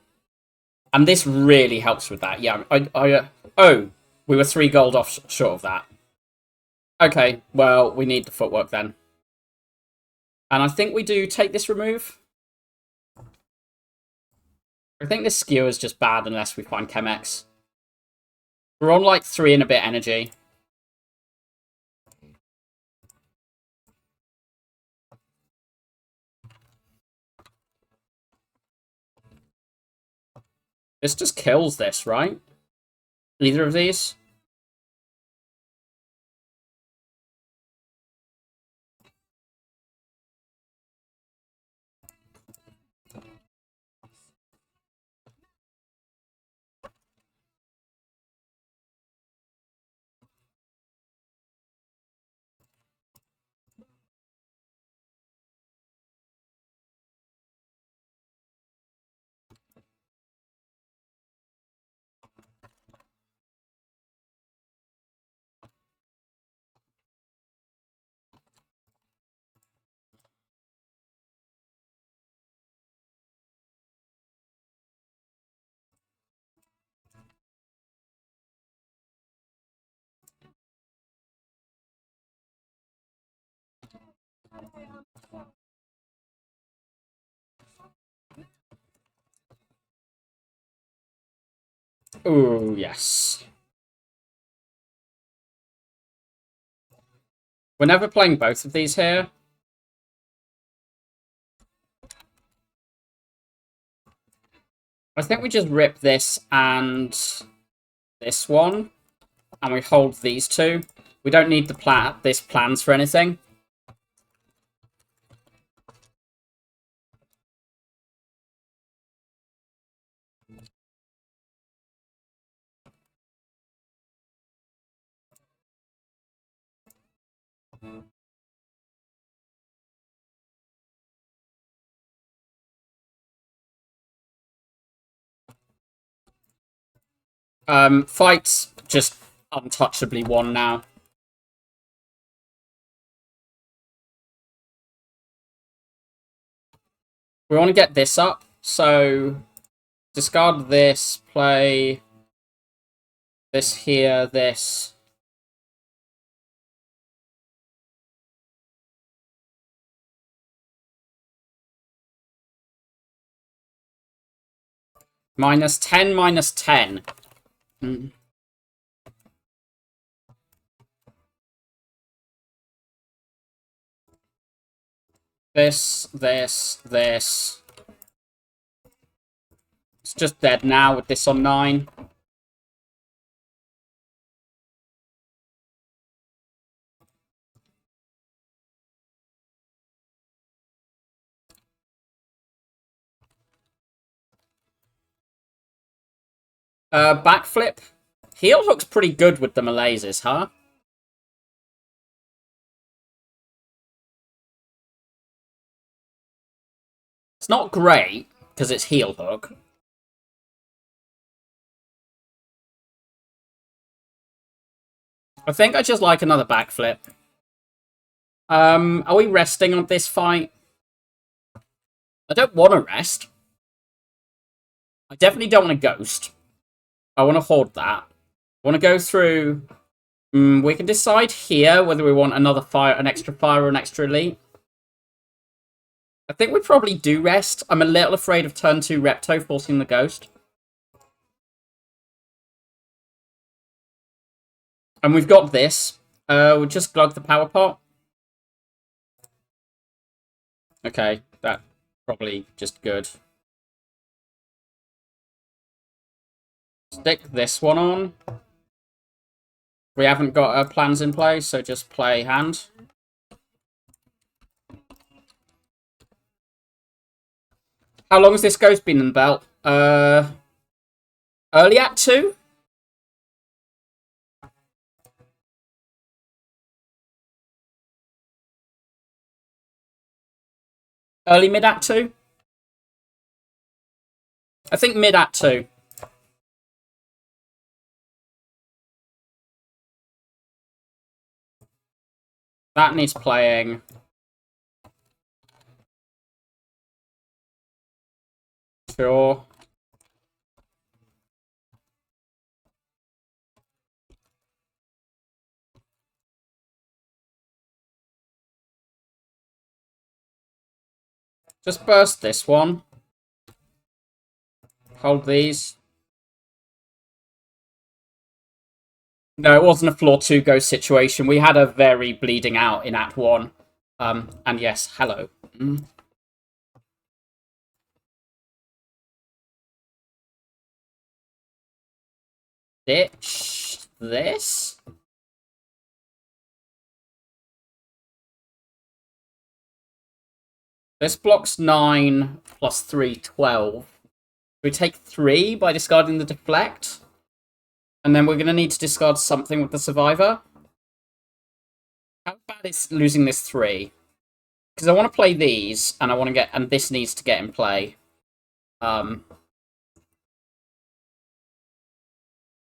this really helps with that. Yeah, oh, we were 3 gold off short of that. Okay, well, we need the footwork then. And I think we do take this remove. I think this skewer is just bad unless we find Chemex. We're on like 3 and a bit energy. This just kills this, right? Either of these? Ooh, yes. We're never playing both of these here. I think we just rip this and this one, and we hold these two. We don't need this plans for anything. Fight's just untouchably won now. We want to get this up, so discard this, play this here, this. -10, -10. This. It's just dead now with this on 9. Backflip. Heel hook's pretty good with the malaises, huh? It's not great, because it's heel hook. I think I just like another backflip. Are we resting on this fight? I don't want to rest. I definitely don't want a ghost. I want to hoard that. I want to go through. We can decide here whether we want another fire, an extra fire, or an extra elite. I think we probably do rest. I'm a little afraid of turn 2 Repto forcing the ghost. And we've got this. We'll just glug the power pot. Okay, that probably just good. Stick this one on. We haven't got our plans in place, so just play hand. How long has this ghost been in the belt? Early Act 2? Early mid Act 2? I think mid Act 2. That needs playing. Sure. Just burst this one. Hold these. No, it wasn't a floor 2 ghost situation. We had a very bleeding out in Act 1. And yes, hello. Ditch this. This blocks 9 plus 3, 12. We take 3 by discarding the deflect. And then we're going to need to discard something with the survivor. How bad is losing this 3? Because I want to play these, and I want to get, and this needs to get in play.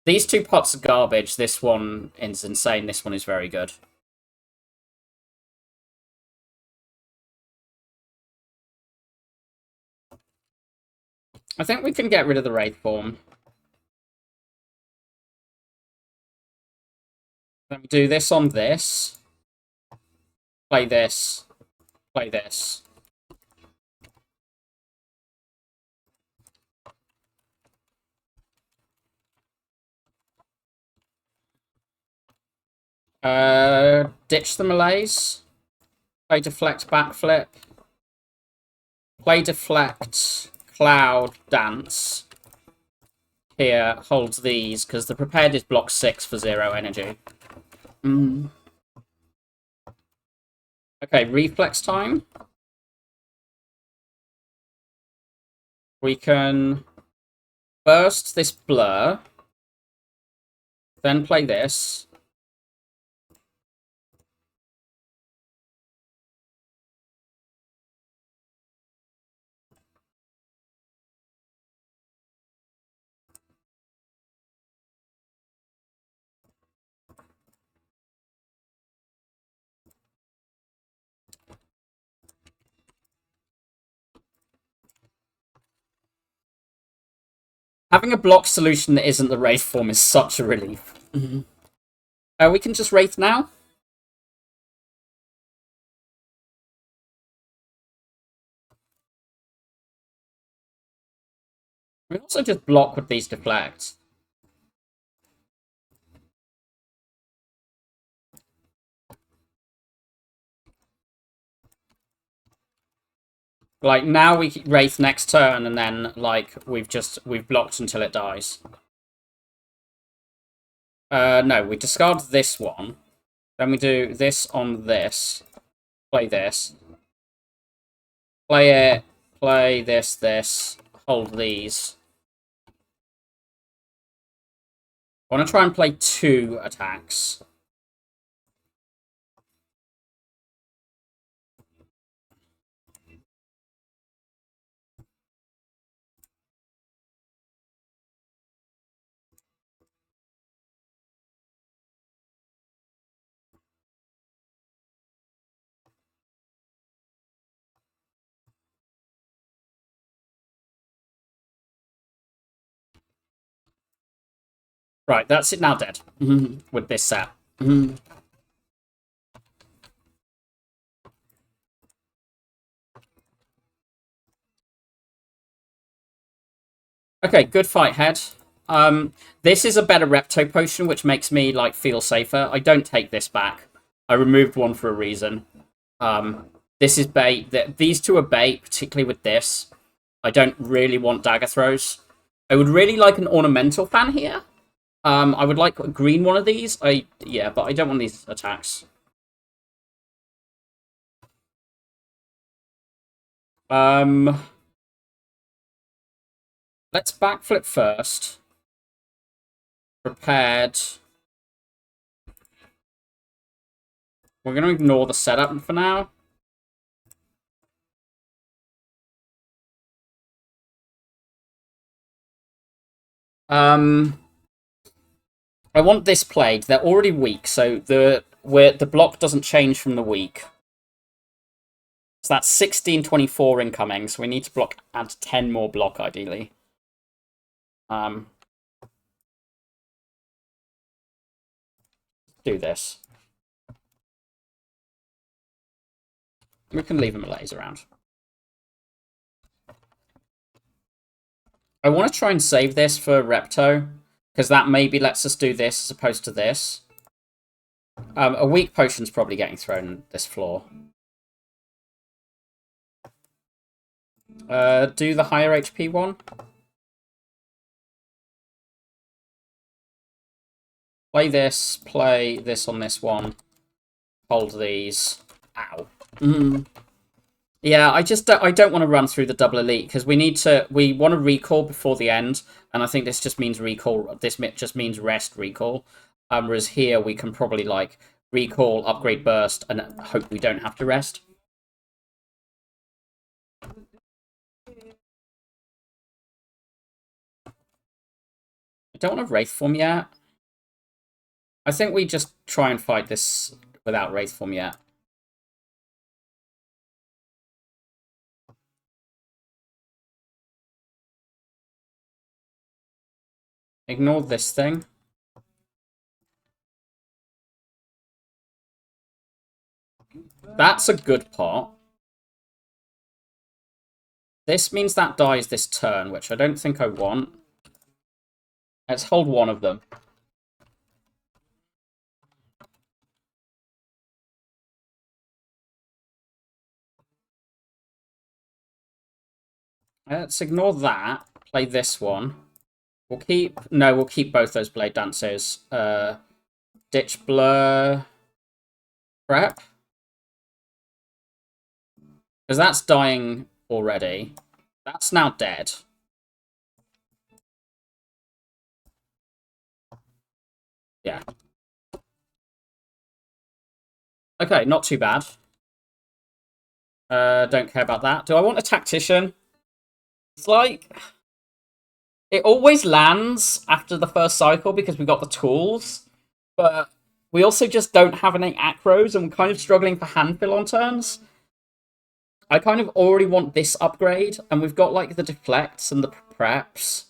These 2 pots are garbage. This one is insane. This one is very good. I think we can get rid of the Wraith form. Then we do this on this. Play this. Play this. Ditch the malaise. Play deflect backflip. Play deflect cloud dance. Here, holds these, because the prepared is block 6 for 0 energy. Okay, reflex time. We can burst this blur. Then play this. Having a block solution that isn't the Wraith form is such a relief. We can just Wraith now. We can also just block with these deflects. Like, now we Wraith next turn, and then, like, we've blocked until it dies. No, we discard this one. Then we do this on this. Play this. Play it. Play this. Hold these. I want to try and play 2 attacks. Right, that's it now dead. With this set. Okay, good fight, Head. This is a better Repto potion, which makes me, like, feel safer. I don't take this back. I removed one for a reason. This is bait. These two are bait, particularly with this. I don't really want dagger throws. I would really like an ornamental fan here. I would like a green one of these. Yeah, but I don't want these attacks. Let's backflip first. Prepared. We're going to ignore the setup for now. I want this played. They're already weak, so the block doesn't change from the weak. So that's 1624 incoming, so we need to add 10 more block, ideally. Do this. We can leave a malaise around. I want to try and save this for Repto, because that maybe lets us do this as opposed to this. A weak potion's probably getting thrown this floor. Do the higher HP one. Play this on this one. Hold these. Ow. Yeah, I don't want to run through the double elite because we want to recall before the end, and I think this just means recall. This just means rest recall. Whereas here we can probably like recall, upgrade burst, and hope we don't have to rest. I don't want a Wraith form yet. I think we just try and fight this without Wraith form yet. Ignore this thing. That's a good pot. This means that dies this turn, which I don't think I want. Let's hold one of them. Let's ignore that. Play this one. We'll keep both those Blade Dancers. Ditch Blur. Prep. Because that's dying already. That's now dead. Yeah. Okay, not too bad. Don't care about that. Do I want a Tactician? It's like... It always lands after the first cycle because we got the tools. But we also just don't have any acros and we're kind of struggling for handfill on turns. I kind of already want this upgrade, and we've got like the deflects and the preps.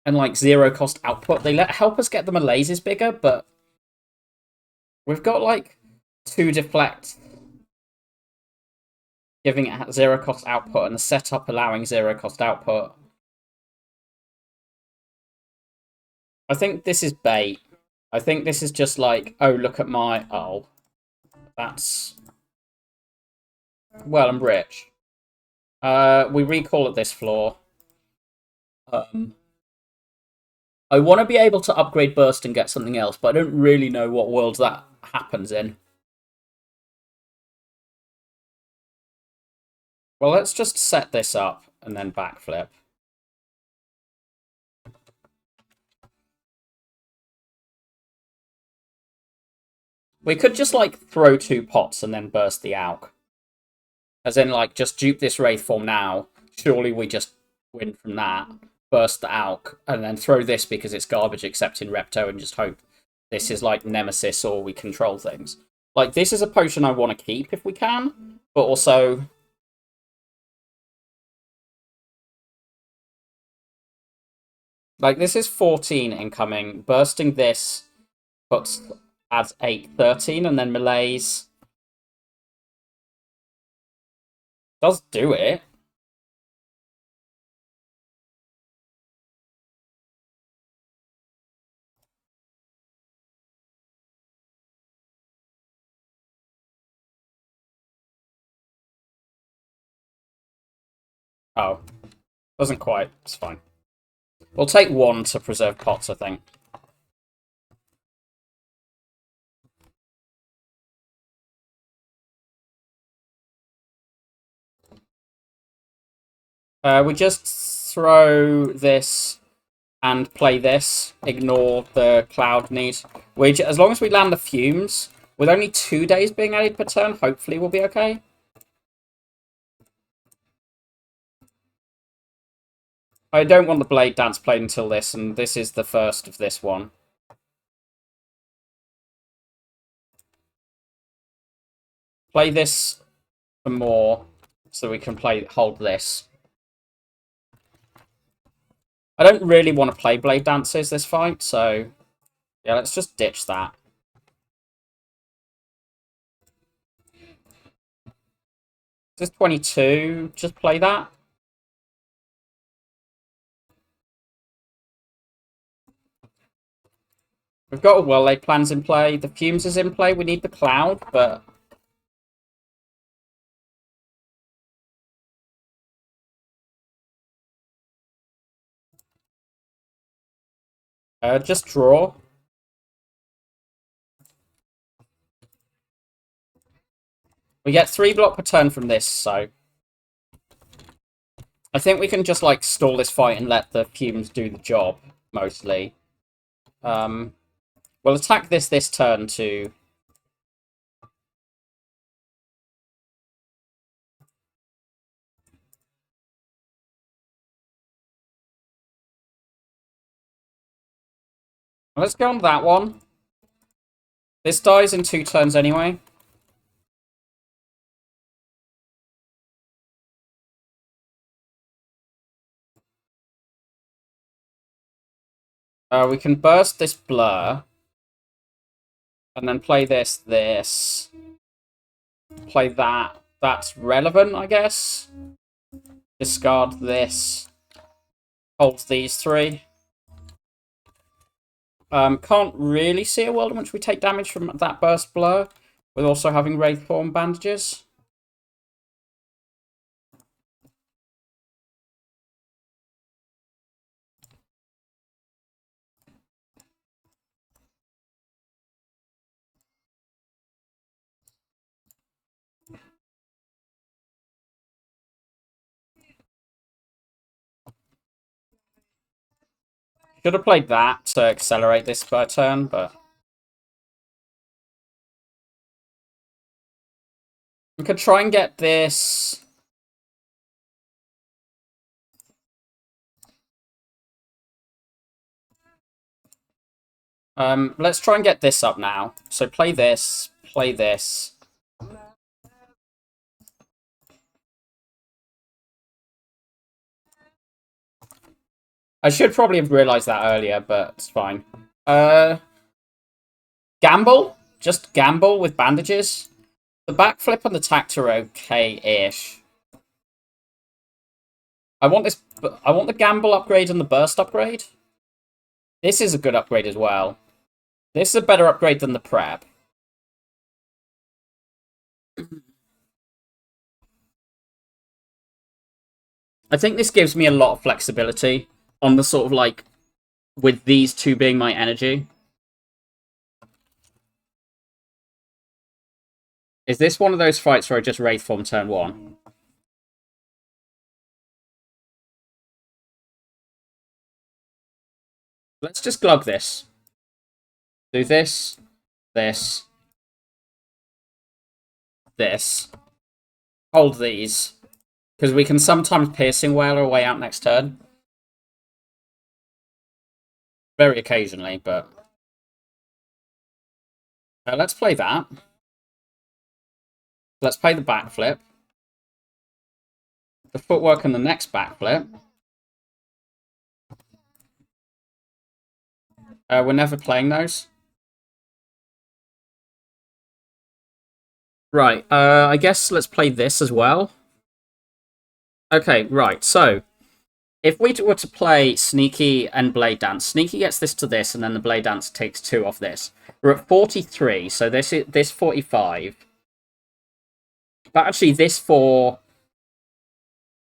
And like zero cost output. They help us get the malaises bigger, but we've got like 2 deflect giving it zero cost output and the setup allowing zero cost output. I think this is bait. I think this is just like, oh, look at my... Oh. That's... Well, I'm rich. We recall at this floor. I want to be able to upgrade burst and get something else, but I don't really know what worlds that happens in. Well, let's just set this up and then backflip. We could just, like, throw 2 pots and then burst the Alk. As in, like, just dupe this Wraith form now. Surely we just win from that. Burst the Alk. And then throw this because it's garbage except in Repto and just hope this is, like, Nemesis or we control things. Like, this is a potion I want to keep if we can. But also... Like, this is 14 incoming. Bursting this adds 8, 13, and then malaise does do it. Oh, doesn't quite. It's fine. We'll take 1 to preserve pots, I think. We just throw this and play this. Ignore the cloud need. As long as we land the fumes, with only 2 days being added per turn, hopefully we'll be okay. I don't want the Blade Dance played until this, and this is the first of this one. Play this for more, so we can hold this. I don't really want to play Blade Dances this fight, so yeah, let's just ditch that. This is 22, just play that. We've got a well-laid plans in play. The fumes is in play. We need the cloud, but just draw. We get 3 block per turn from this, so I think we can just like stall this fight and let the fumes do the job mostly. We'll attack this turn too. Let's go on that one. This dies in 2 turns anyway. We can burst this blur. And then play this. Play that. That's relevant, I guess. Discard this. Hold these 3. Can't really see a world in which we take damage from that burst blur, with also having Wraithform bandages. Should have played that to accelerate this by a turn, but we could try and get this. Let's try and get this up now. So play this, play this. I should probably have realised that earlier, but it's fine. Gamble? Just gamble with bandages? The backflip and the tact are okay-ish. I want the gamble upgrade and the burst upgrade. This is a good upgrade as well. This is a better upgrade than the prep. I think this gives me a lot of flexibility on the sort of like, with these 2 being my energy. Is this one of those fights where I just Wraithform turn 1? Let's just glug this. Do this, this, this. Hold these. Because we can sometimes Piercing Wail our way out next turn. Very occasionally, but... let's play that. Let's play the backflip. The footwork and the next backflip. We're never playing those. Right, I guess let's play this as well. Okay, right, so if we were to play Sneaky and Blade Dance, Sneaky gets this to this, and then the Blade Dance takes 2 off this. We're at 43, so this 45. But actually, this 4...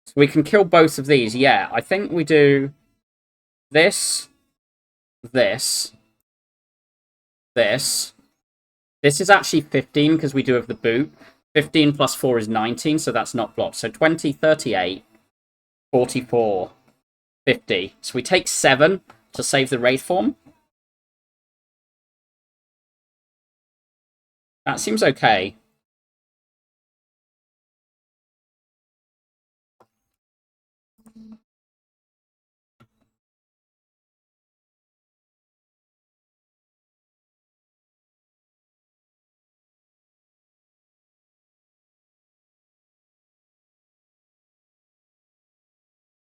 So we can kill both of these, yeah. I think we do this, this, this. This is actually 15, because we do have the boot. 15 plus 4 is 19, so that's not blocked. So 20, 38, 44, 50. So we take 7 to save the Wraith form. That seems okay.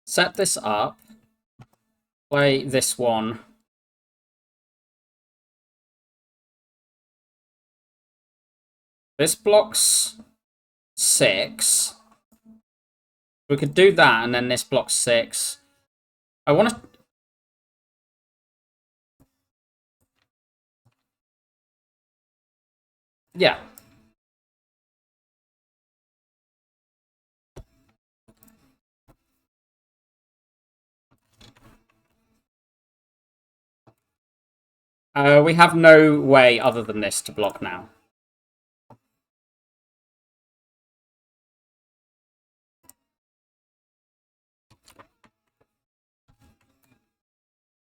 Set this up. Play this one. This blocks 6. We could do that, and then this blocks 6. I want to... Yeah. We have no way other than this to block now.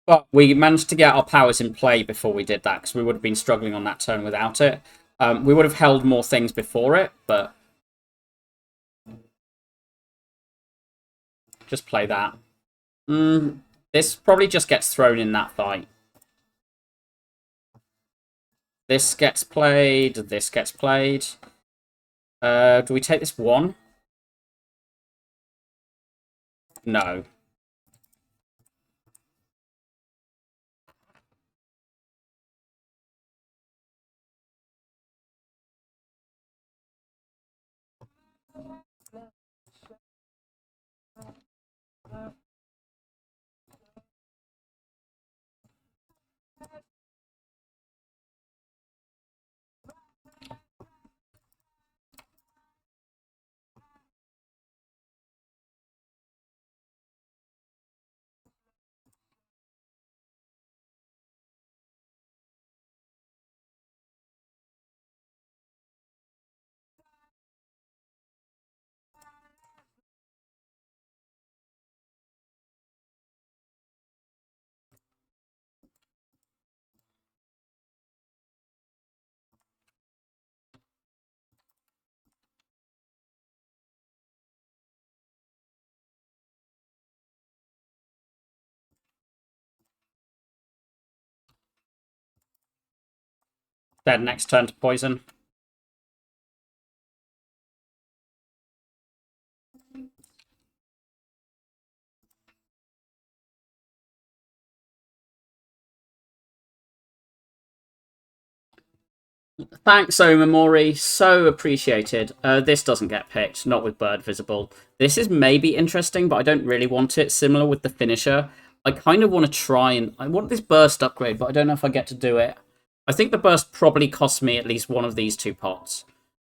But we managed to get our powers in play before we did that, because we would have been struggling on that turn without it. We would have held more things before it, but... Just play that. This probably just gets thrown in that fight. This gets played, this gets played. Do we take this 1? No. Dead next turn to poison. Thanks, Omamori. So appreciated. This doesn't get picked, not with Bird visible. This is maybe interesting, but I don't really want it. Similar with the finisher. I kind of want to try and... I want this burst upgrade, but I don't know if I get to do it. I think the burst probably costs me at least one of these 2 pots.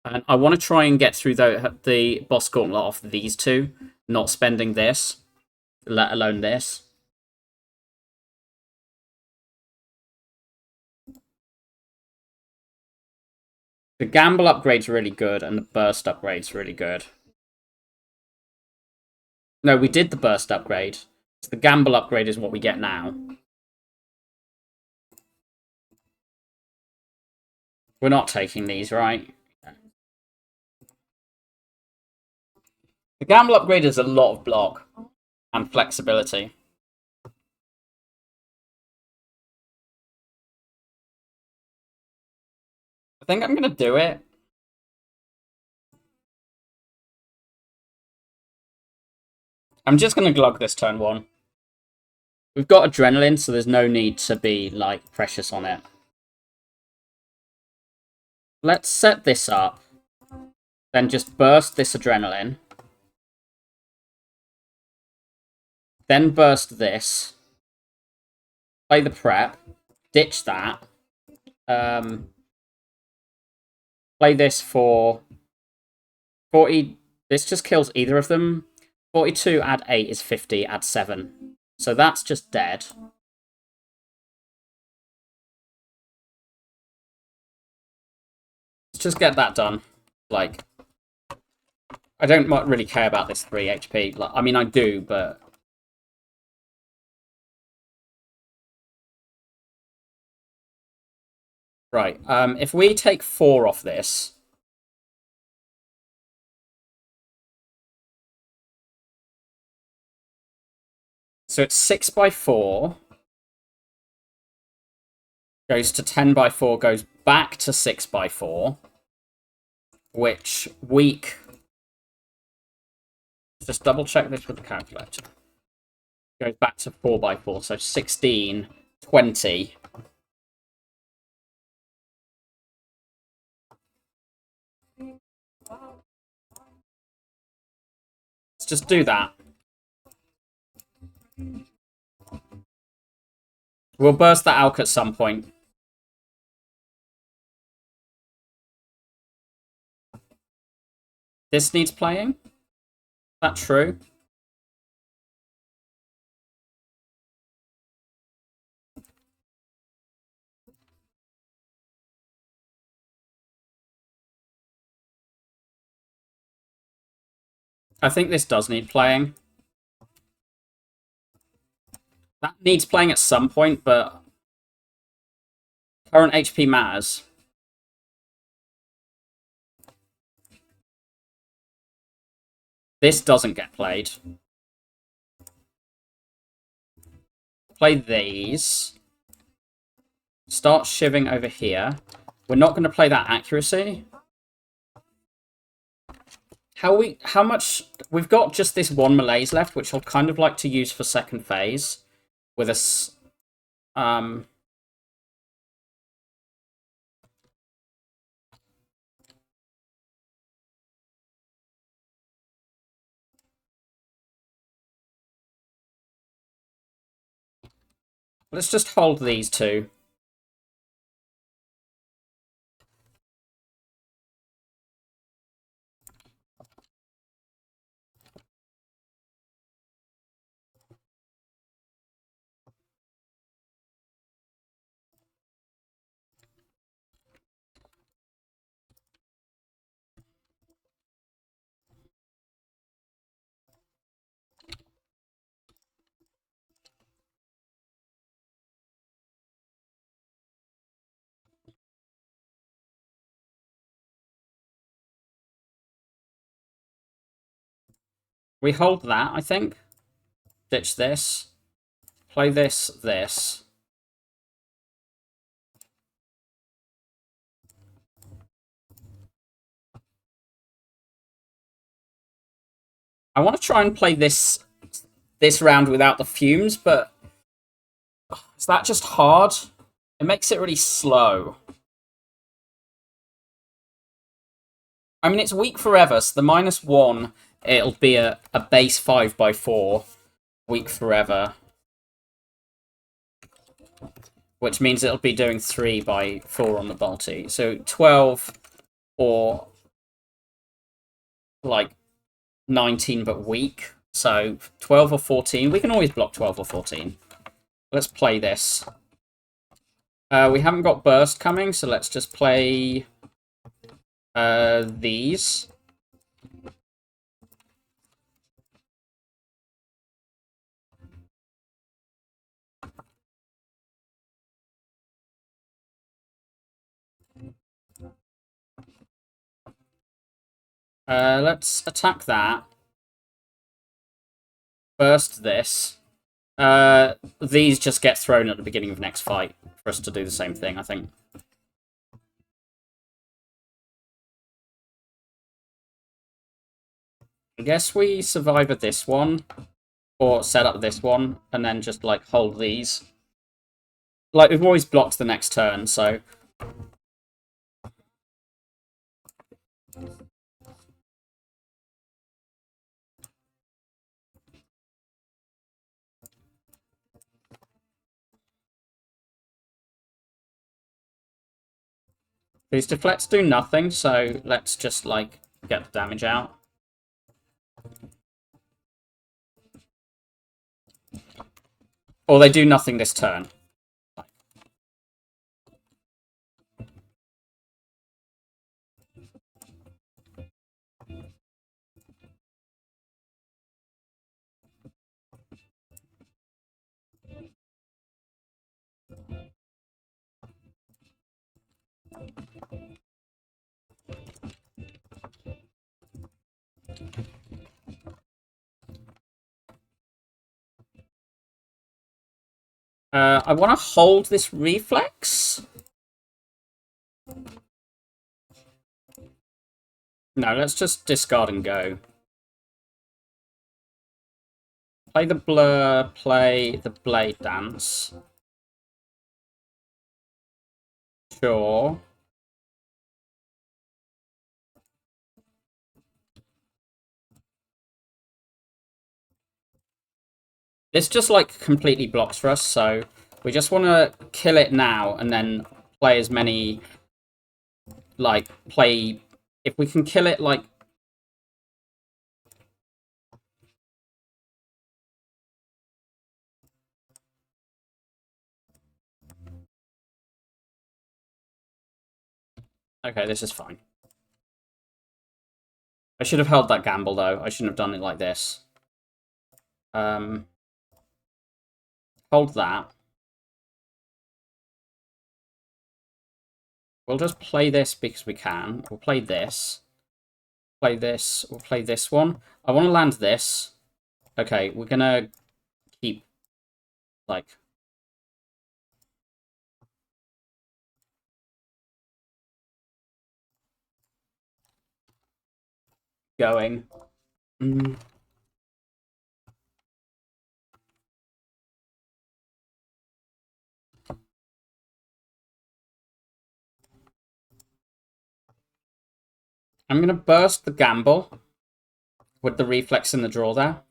And I want to try and get through the boss gauntlet off these 2, not spending this, let alone this. The gamble upgrade's really good, and the burst upgrade's really good. No, we did the burst upgrade. So the gamble upgrade is what we get now. We're not taking these, right? The gamble upgrade is a lot of block and flexibility. I think I'm going to do it. I'm just going to glug this turn 1. We've got adrenaline, so there's no need to be, like, precious on it. Let's set this up. Then just burst this adrenaline. Then burst this. Play the prep. Ditch that. Play this for 40. This just kills either of them. 42 add 8 is 50, add 7. So that's just dead. Let's just get that done. Like, I don't really care about this 3 HP. Like, I mean, I do, but... Right, if we take 4 off this... So it's 6 by 4. Goes to 10 by 4, goes back to 6 by 4. Which weak... Just double check this with the calculator. Goes back to 4 by 4, so 16, 20. Let's just do that. We'll burst that out at some point. This needs playing? Is that true? I think this does need playing. That needs playing at some point, but current HP matters. This doesn't get played. Play these. Start shivving over here. We're not going to play that accuracy. How much... We've got just this one malaise left, which I'll kind of like to use for second phase. With a... Let's just hold these two. We hold that, I think. Ditch this. Play this, this. I want to try and play this round without the fumes, but is that just hard? It makes it really slow. I mean, it's weak forever, so the -1, it'll be a base 5 by 4 weak forever. Which means it'll be doing 3 by 4 on the Balti. So 12 or like 19 but weak. So 12 or 14. We can always block 12 or 14. Let's play this. We haven't got burst coming, so let's just play these. Let's attack that. Burst this. These just get thrown at the beginning of next fight for us to do the same thing, I think. I guess we survive at this one. Or set up this one, and then just, like, hold these. Like, we've always blocked the next turn, so... These deflects do nothing, so let's just, like, get the damage out. Or they do nothing this turn. I want to hold this reflex. No, let's just discard and go. Play the blur, play the blade dance. Sure. This just, like, completely blocks for us, so we just want to kill it now and then play as many, like, play... If we can kill it, like... Okay, this is fine. I should have held that gamble, though. I shouldn't have done it like this. Hold that. We'll just play this because we can. We'll play this. Play this. We'll play this one. I want to land this. Okay, we're gonna keep, like... going. I'm going to burst the gamble with the reflex in the draw there.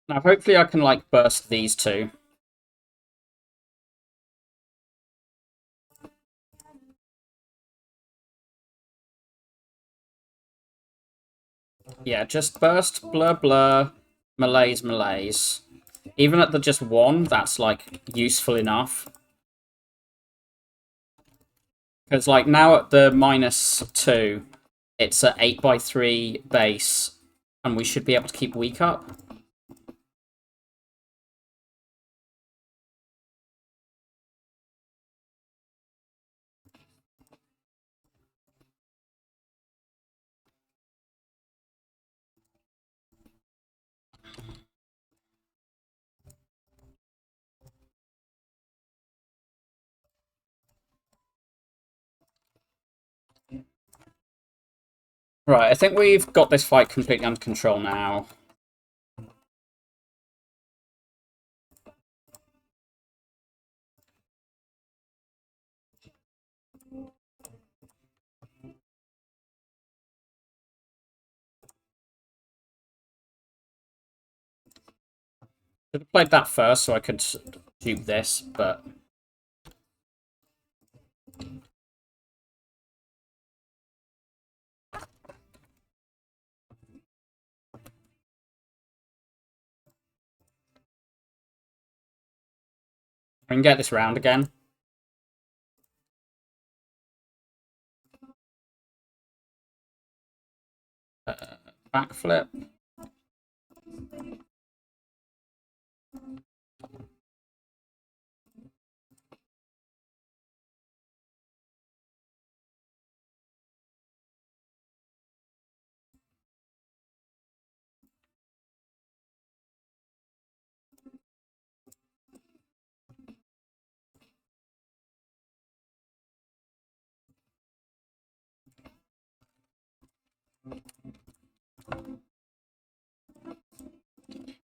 Now, hopefully I can, like, burst these two. Yeah, just burst, blur, blur, malaise, malaise. Even at the just one, that's, like, useful enough. Because, like, now at the -2, it's at 8x3 base, and we should be able to keep weak up. Right, I think we've got this fight completely under control now. Should have played that first so I could dupe this, but... I can get this round again. Backflip.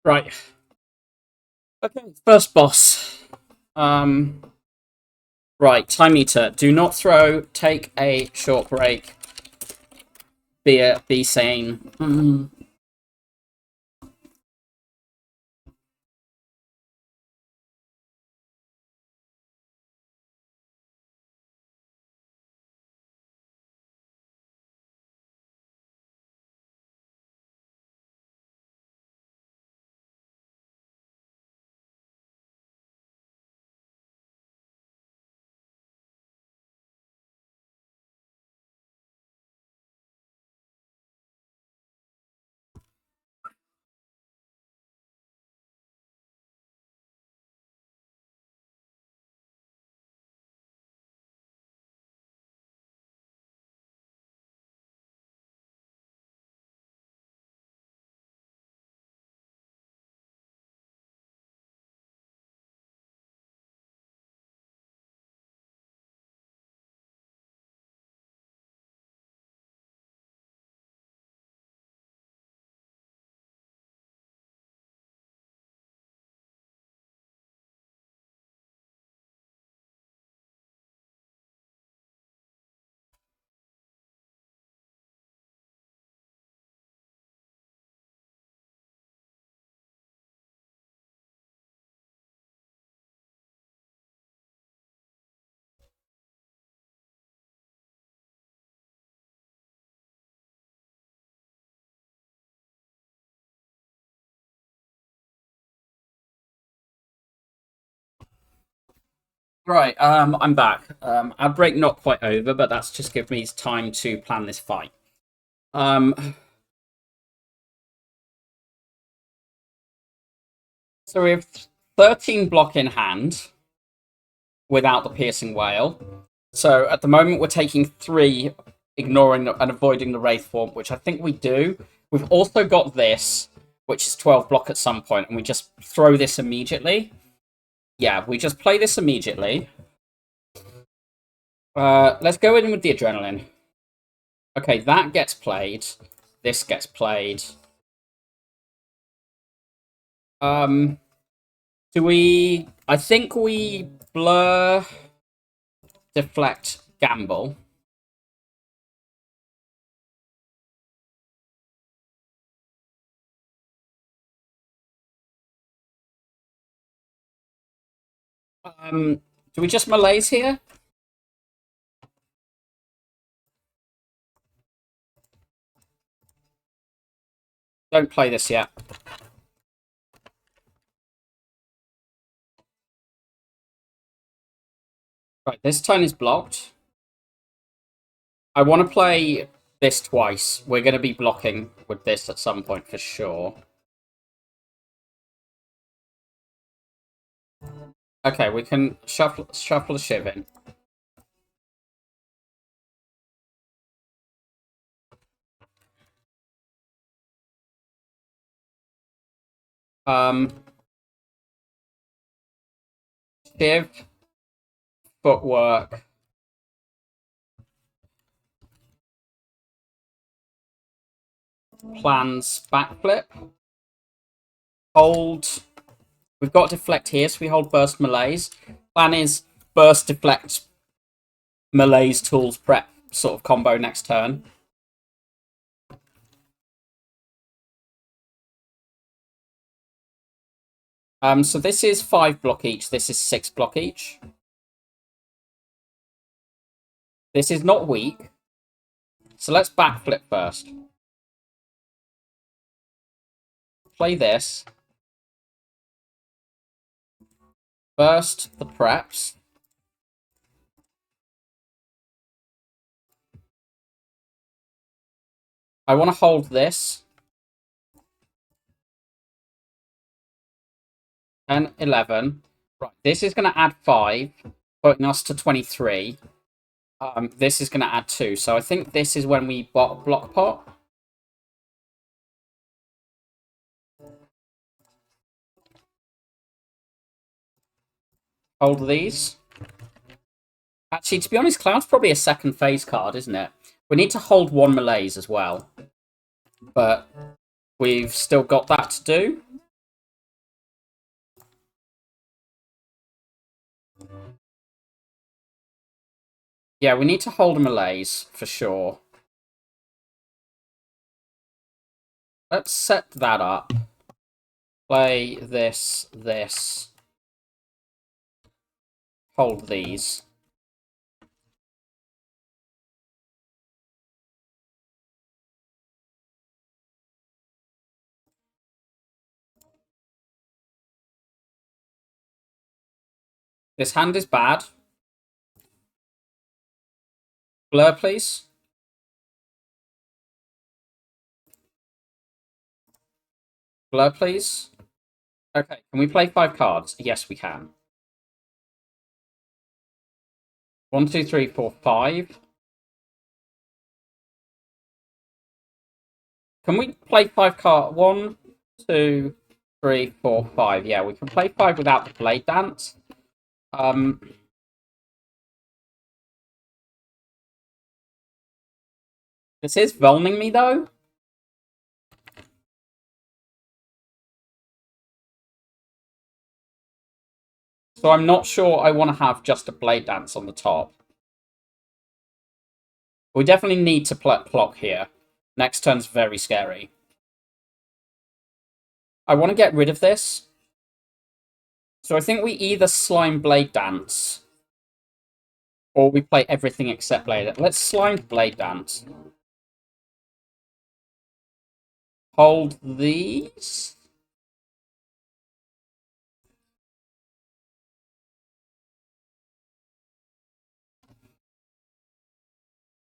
Right. Okay, first boss. Right, time meter. Do not throw. Take a short break. Be sane. Right, I'm back. Outbreak not quite over, but that's just give me time to plan this fight. So we have 13 block in hand without the piercing whale. So at the moment we're taking 3, ignoring and avoiding the wraith form, which I think we do. We've also got this, which is 12 block at some point, and we just throw this immediately. Yeah, we just play this immediately. Let's go in with the adrenaline. Okay, that gets played. This gets played. Do we... I think we blur, deflect, gamble. Do we just malaise here? Don't play this yet. Right, this turn is blocked. I want to play this twice. We're going to be blocking with this at some point for sure. Okay, we can shuffle the shiv in. Shiv, footwork. Plans, backflip. Hold. We've got deflect here, so we hold burst malaise. Plan is burst, deflect, malaise, tools, prep sort of combo next turn. So this is 5 block each. This is 6 block each. This is not weak. So let's backflip first. Play this. Burst the preps. I want to hold this. 10, 11. Right, this is going to add 5, putting us to 23. This is going to add 2. So I think this is when we block pot. Hold these. Actually, to be honest, Cloud's probably a second phase card, isn't it? We need to hold 1 malaise as well. But we've still got that to do. Yeah, we need to hold a malaise, for sure. Let's set that up. Play this. Hold these. This hand is bad. Blur, please. Blur, please. Okay, can we play 5 cards? Yes, we can. 1, 2, 3, 4, 5. Can we play 5 cards? 1, 2, 3, 4, 5. Yeah, we can play 5 without the blade dance. This is Volning me, though. So I'm not sure I want to have just a blade dance on the top. We definitely need to block here. Next turn's very scary. I want to get rid of this. So I think we either slime blade dance or we play everything except blade dance. Let's slime blade dance. Hold these.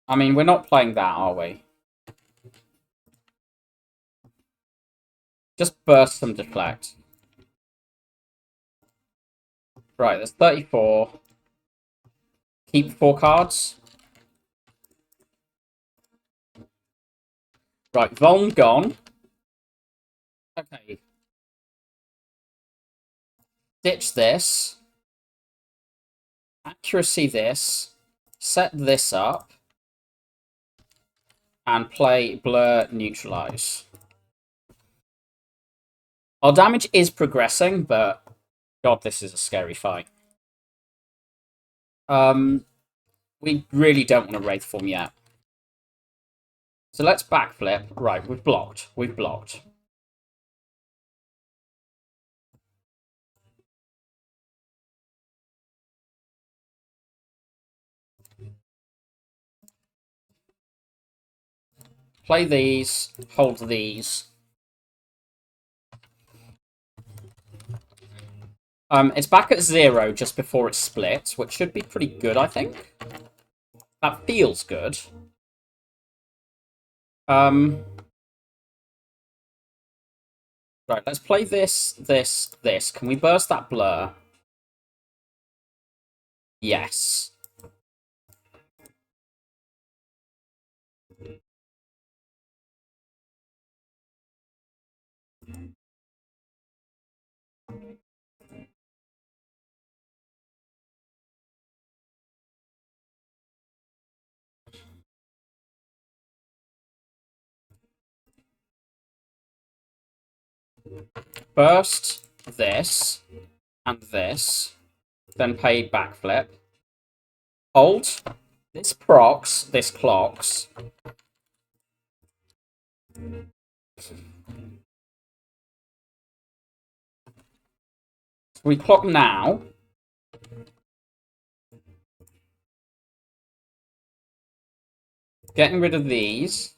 I mean, we're not playing that, are we? Just burst some deflect. Right, there's 34. Keep 4 cards. Right, Voln gone. Okay. Ditch this. Accuracy this. Set this up. And play Blur Neutralize. Our damage is progressing, but God, this is a scary fight. We really don't want to Wraith form yet. So let's backflip. Right, we've blocked. We've blocked. Play these. Hold these. It's back at 0 just before it splits, which should be pretty good, I think. That feels good. Right, let's play this. Can we burst that blur? Yes. Burst this and this. Then pay backflip. Hold. This procs. This clocks. We clock now. Getting rid of these.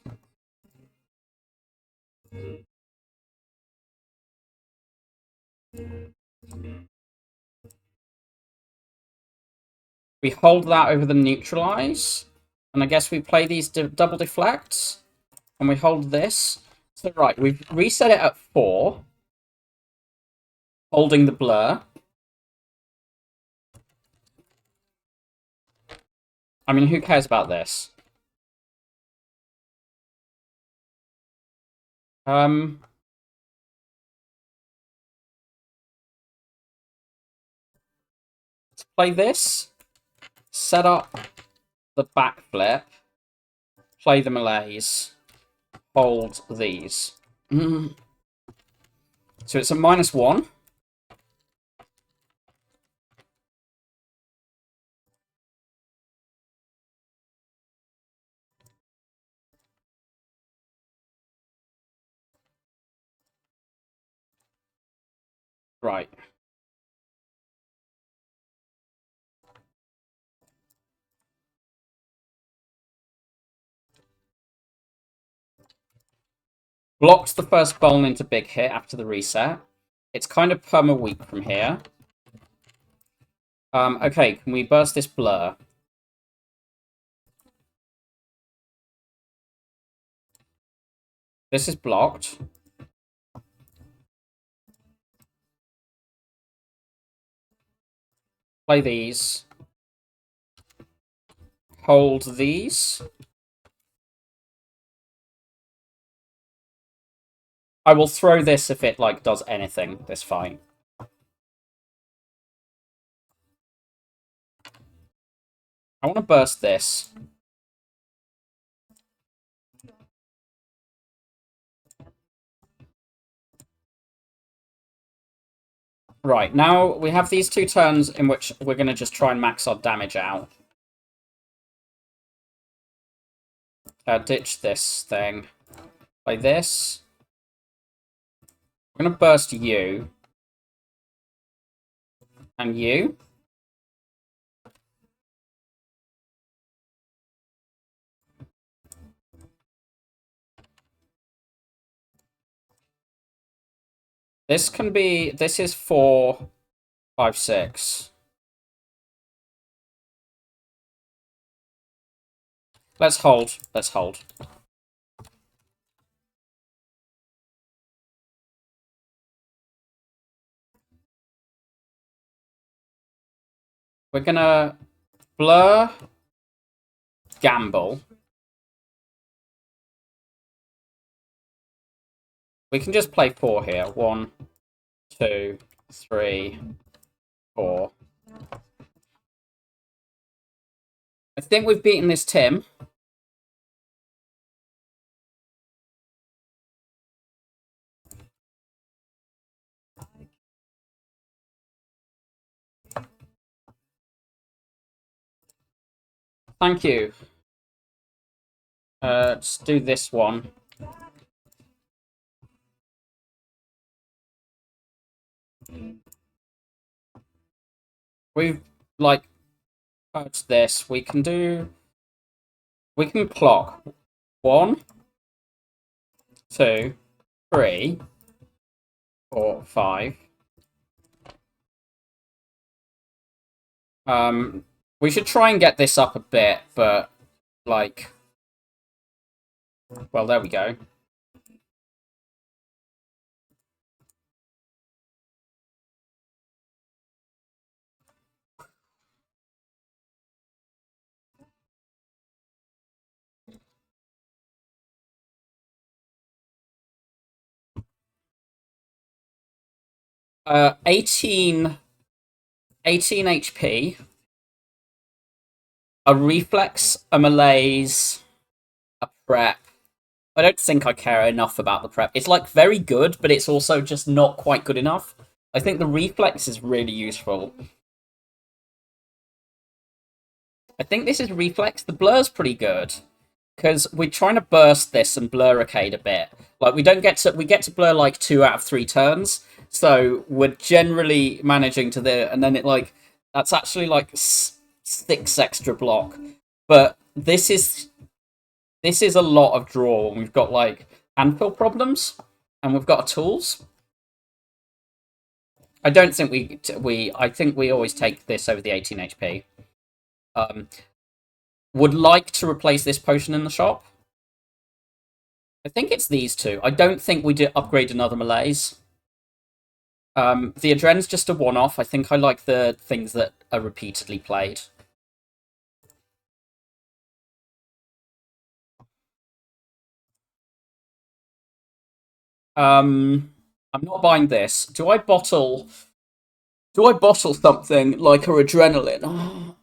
We hold that over the neutralize. And I guess we play these double deflects. And we hold this. So right, we've reset it at 4. Holding the blur. I mean, who cares about this? Let's play this. Set up the backflip. Play the malaise. hold these. So it's a -1. Right. Blocked the first bone into big hit after the reset. It's kind of perma-weak from here. Okay, can we burst this blur? This is blocked. Play these. Hold these. I will throw this if it, like, does anything this fight. I want to burst this. Right, now we have these 2 turns in which we're going to just try and max our damage out. Ditch this thing. Like this. I'm going to burst you. And you. This can be... This is 4, 5, 6. Let's hold. Let's hold. We're gonna blur, gamble. We can just play 4 here. 1, 2, 3, 4. I think we've beaten this Tim. Thank you. Let's do this one. We've, like, purged this. We can do... We can clock. 1, 2, 3, 4, 5. We should try and get this up a bit, but, like... Well, there we go. Uh, 18 HP, a reflex, a malaise, a prep. I don't think I care enough about the prep. It's, like, very good, but it's also just not quite good enough. I think the reflex is really useful. I think this is reflex. The blur's pretty good. Because we're trying to burst this and blurricade a bit. Like, we get to blur, like, 2 out of 3 turns. So we're generally managing to and then it, like, that's actually, like, 6 extra block. But this is a lot of draw when we've got, like, handfill problems. And we've got tools. I don't think I think we always take this over the 18 HP. Would like to replace this potion in the shop. I think it's these 2. I don't think we did upgrade another malaise. The Adren's just a one-off. I think I like the things that are repeatedly played. I'm not buying this. Do I bottle something like her adrenaline?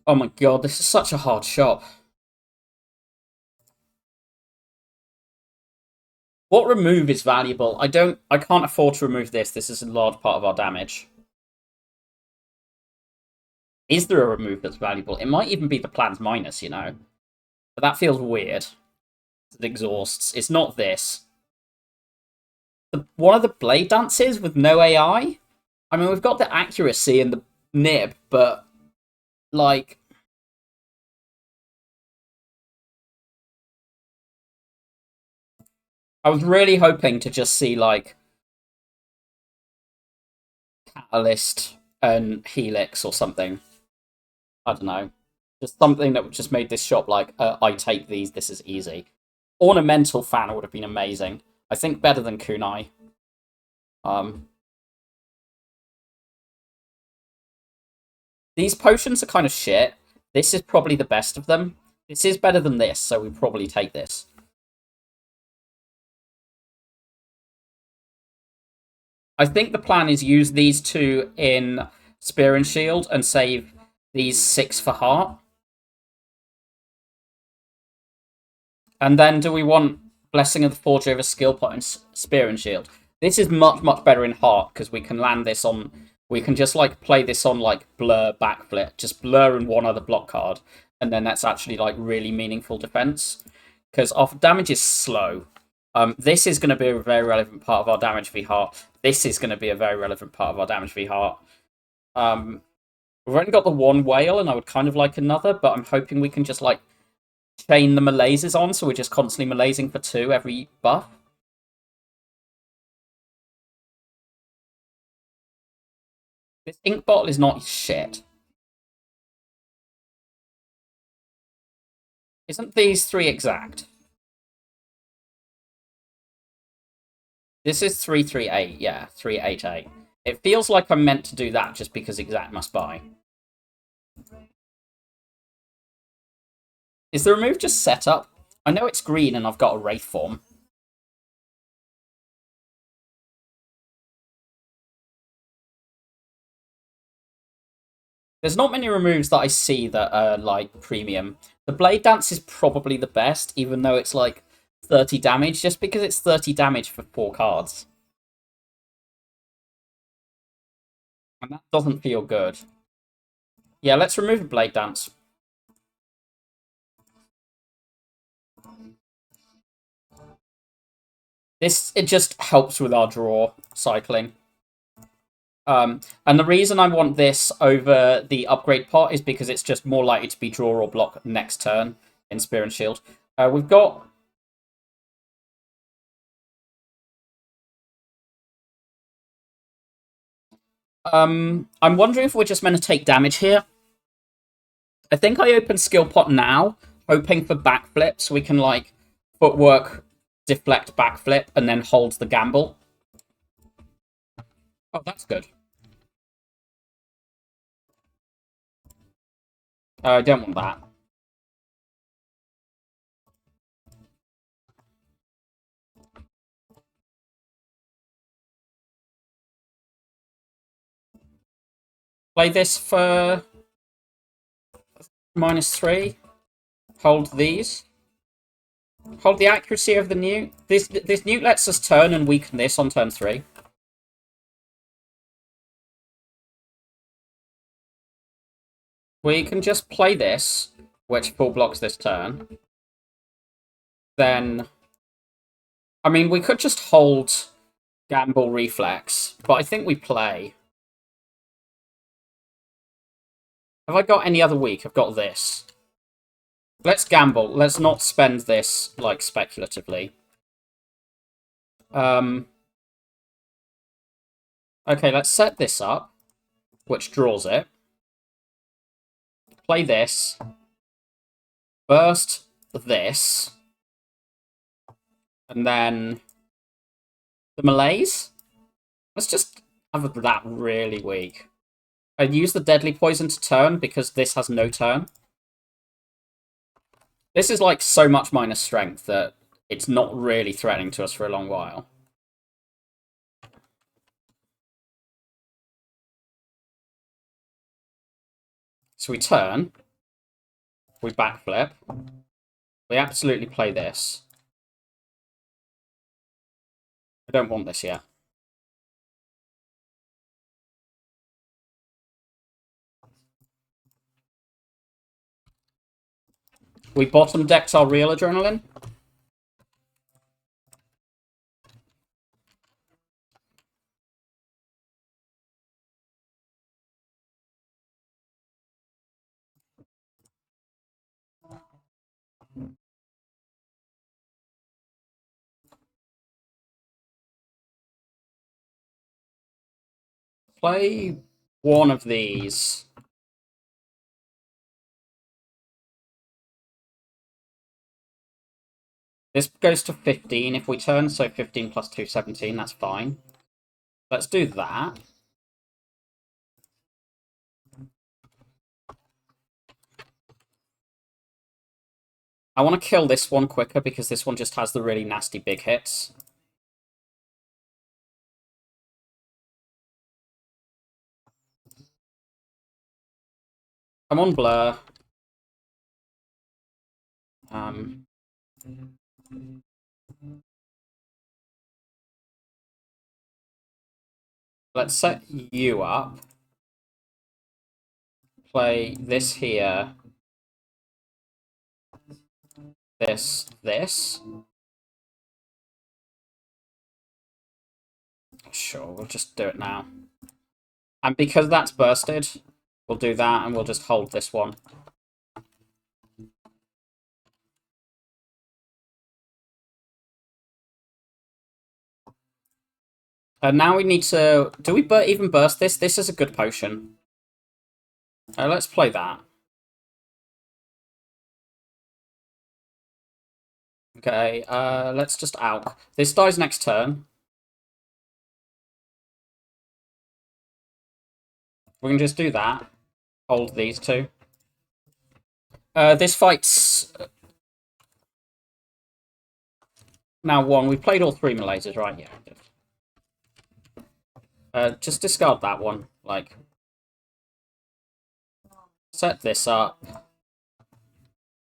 Oh my god, this is such a hard shop. What remove is valuable? I can't afford to remove this. This is a large part of our damage. Is there a remove that's valuable? It might even be the plan's minus, you know. But that feels weird. It exhausts. It's not this. One of the blade dances with no AI? I mean, we've got the accuracy and the nib, but, like... I was really hoping to just see, like, Catalyst and Helix or something. I don't know. Just something that just made this shop like, I take these, this is easy. Ornamental fan would have been amazing. I think better than Kunai. These potions are kind of shit. This is probably the best of them. This is better than this, so we probably take this. I think the plan is use these two in Spear and Shield and save these 6 for Heart. And then do we want Blessing of the Forge over Skill Pot and Spear and Shield? This is much, much better in Heart because we can land this on... We can just like play this on like Blur Backflip. Just Blur and one other block card. And then that's actually like really meaningful defense. Because our damage is slow. This is going to be a very relevant part of our damage v Heart. This is going to be a very relevant part of our damage v Heart. We've only got the one whale, and I would kind of like another, but I'm hoping we can just like chain the malaises on, so we're just constantly malaising for 2 every buff. This ink bottle is not shit. Isn't these 3 exact? This is 338, yeah, 388. It feels like I'm meant to do that just because exact must buy. Is the remove just set up? I know it's green and I've got a Wraith form. There's not many removes that I see that are, like, premium. The Blade Dance is probably the best, even though it's, like, 30 damage, just because it's 30 damage for 4 cards. And that doesn't feel good. Yeah, let's remove a Blade Dance. It just helps with our draw cycling. And the reason I want this over the upgrade pot is because it's just more likely to be draw or block next turn in Spear and Shield. We've got... I'm wondering if we're just meant to take damage here. I think I open skill pot now, hoping for backflip, so we can, like, footwork, deflect, backflip, and then hold the gamble. Oh, that's good. I don't want that. Play this for -3. Hold these. Hold the accuracy of the newt. This newt lets us turn and weaken this on turn 3. We can just play this, which full blocks this turn. Then, I mean, we could just hold gamble reflex, but I think we play. Have I got any other weak? I've got this. Let's gamble. Let's not spend this, like, speculatively. Okay, let's set this up, which draws it. Play this. Burst this. And then the malaise. Let's just have that really weak. I'd use the deadly poison to turn because this has no turn. This is like so much minus strength that it's not really threatening to us for a long while. So we turn. We backflip. We absolutely play this. I don't want this yet. We bottom decked our real adrenaline. Play one of these. This goes to 15 if we turn, so 15 plus 2, 17, that's fine. Let's do that. I want to kill this one quicker because this one just has the really nasty big hits. Come on, Blur. Let's set you up. Play this here. This. Sure, we'll just do it now. And because that's bursted, we'll do that and we'll just hold this one. Now we need to... Do we even burst this? This is a good potion. Let's play that. Okay, let's just out. This dies next turn. We can just do that. Hold these two. This fight's... now one. We played all three malaises, right? Yeah. Just discard that one. Like, set this up.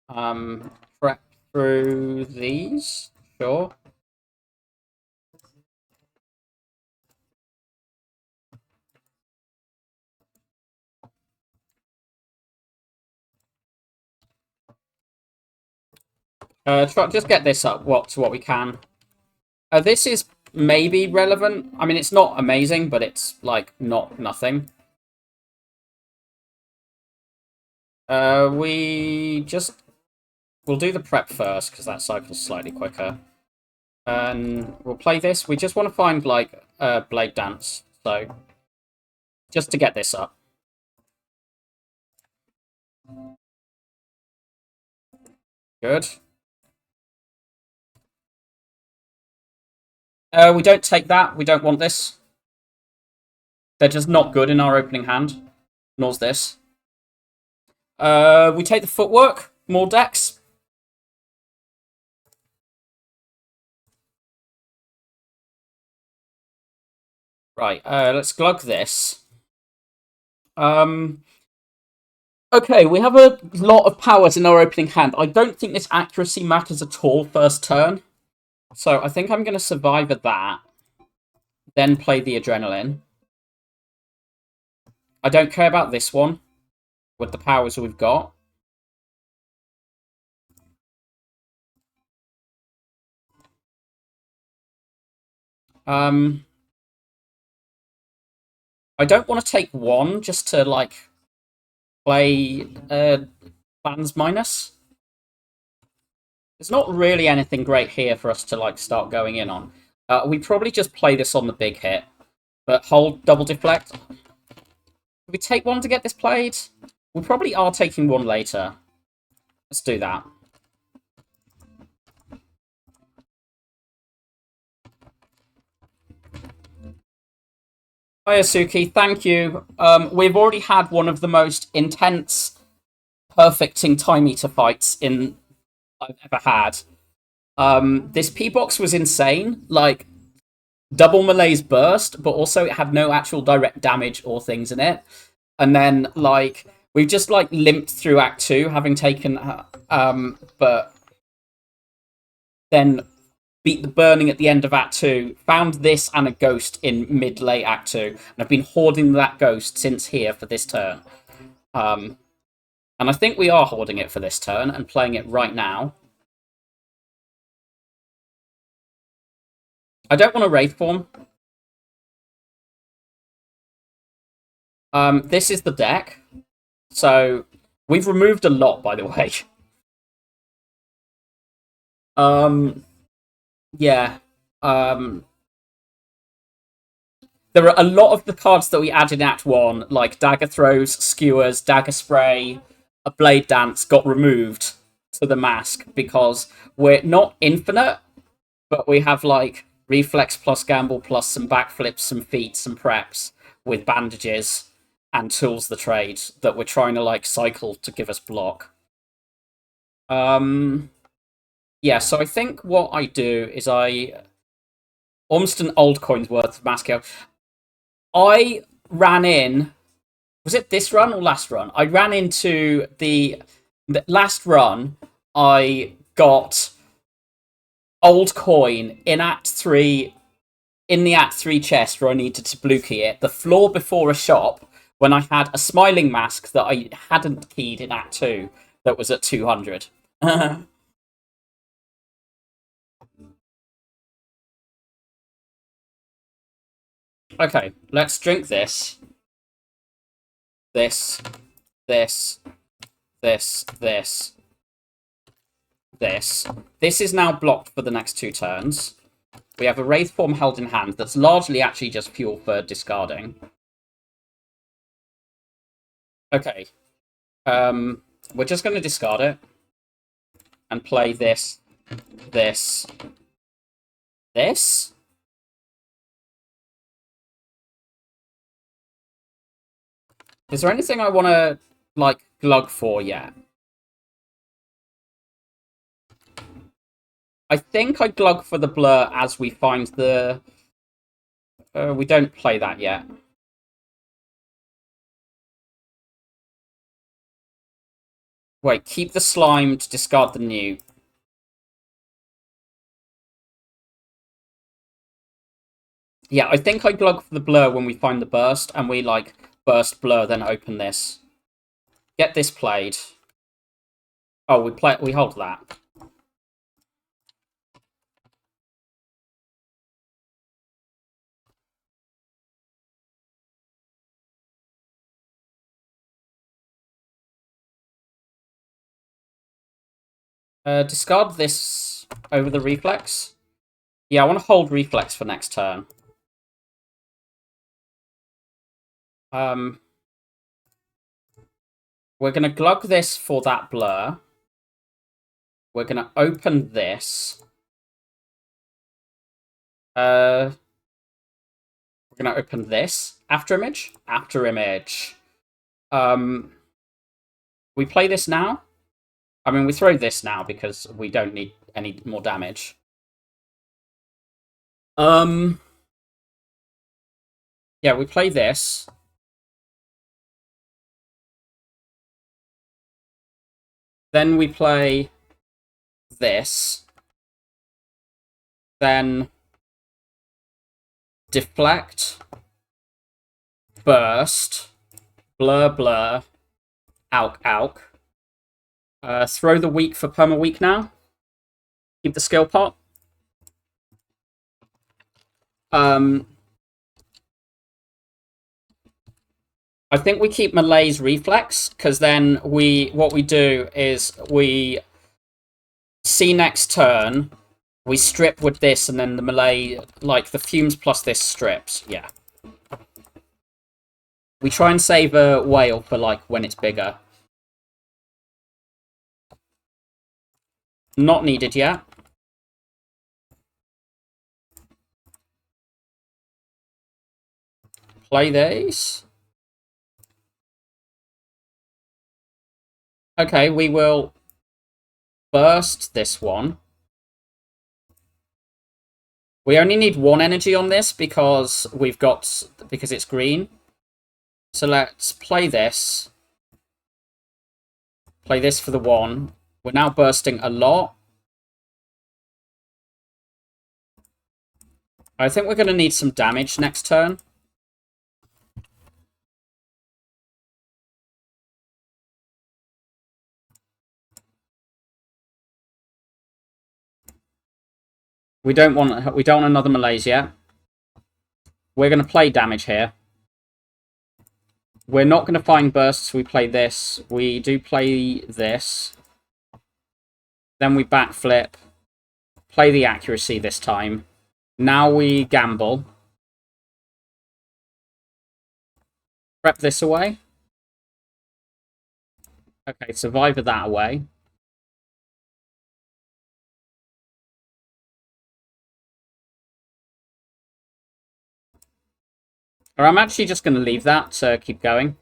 Prep through these. Sure. Just get this up to what we can. This is maybe relevant. I mean, it's not amazing, but it's like not nothing. We'll do the prep first because that cycle's slightly quicker, and we'll play this. We just want to find like Blade Dance, so just to get this up. Good. We don't take that. We don't want this. They're just not good in our opening hand. Nor's this. We take the footwork. More decks. Right, let's glug this. Okay, we have a lot of powers in our opening hand. I don't think this accuracy matters at all first turn. So I think I'm going to survive at that. Then play the adrenaline. I don't care about this one. With the powers we've got. I don't want to take one just to, like, play Plans Minus. There's not really anything great here for us to, like, start going in on. We probably just play this on the big hit. But hold double deflect. Can we take one to get this played? We probably are taking one later. Let's do that. Hi, Asuki. Thank you. We've already had one of the most intense perfecting Time Eater fights I've ever had. This P-Box was insane. Like, double malaise burst, but also it had no actual direct damage or things in it. And then, like, we've just, like, limped through Act 2, having taken... but then beat the burning at the end of Act 2, found this and a ghost in mid-late Act 2, and I've been hoarding that ghost since here for this turn. And I think we are hoarding it for this turn and playing it right now. I don't want a Wraith form. This is the deck. So, we've removed a lot, by the way. Yeah. There are a lot of the cards that we added in Act 1, like Dagger Throws, Skewers, Dagger Spray, a Blade Dance, got removed to the mask because we're not infinite, but we have, like, Reflex plus Gamble plus some backflips, some feats, some preps with bandages and Tools the Trade that we're trying to, like, cycle to give us block. Yeah, so I think what I do is almost an old coin's worth of Mask. I ran in. Was it this run or last run? I ran into the last run. I got old coin in Act 3, in the Act 3 chest where I needed to blue key it. The floor before a shop when I had a smiling mask that I hadn't keyed in Act 2 that was at 200. Okay, let's drink this. This. This. This. This. This. This is now blocked for the next 2 turns. We have a Wraith form held in hand that's largely actually just fuel for discarding. Okay. We're just going to discard it. And play this. This. This? Is there anything I want to, like, glug for yet? I think I glug for the blur as we find the... we don't play that yet. Wait, keep the slimed, discard the new. Yeah, I think I glug for the blur when we find the burst, and we, like, burst blur, then open this. Get this played. Oh, we hold that. Discard this over the reflex. Yeah, I want to hold reflex for next turn. We're going to glug this for that blur. We're going to open this. We're going to open this. After image? After image. We play this now? I mean, we throw this now because we don't need any more damage. Yeah, we play this. Then we play this. Then deflect. Burst. Blur, blur. Alk, alk. Throw the weak for perma weak now. Keep the skill pot. I think we keep malaise reflex, because then what we do is we see next turn, we strip with this, and then the melee, like the fumes plus this strips. Yeah. We try and save a whale for, like, when it's bigger. Not needed yet. Play these. Okay, we will burst this one. We only need 1 energy on this because it's green. So let's play this. Play this for the 1. We're now bursting a lot. I think we're going to need some damage next turn. We don't want another malaise yet. We're going to play damage here. We're not going to find bursts. We play this. We do play this. Then we backflip. Play the accuracy this time. Now we gamble. Prep this away. Okay, Survivor that away. Or I'm actually just going to leave that to keep going.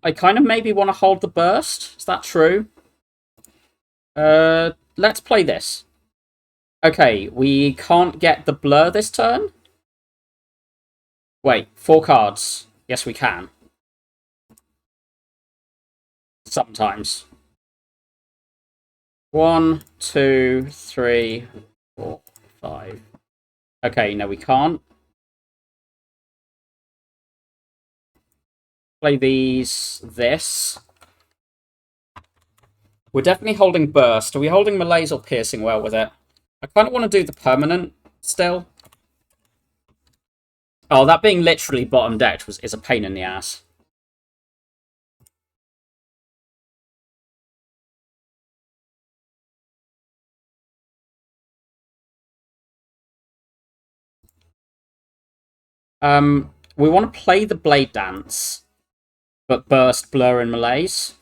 I kind of maybe want to hold the burst. Is that true? Let's play this. Okay, we can't get the blur this turn. Wait, 4 cards. Yes, we can. Sometimes. 1, 2, 3, 4, 5. Okay, no, we can't. Play this. We're definitely holding burst. Are we holding malaise or piercing well with it? I kind of want to do the permanent still. Oh, that being literally bottom decked is a pain in the ass. We want to play the blade dance, but burst, blur, and malaise.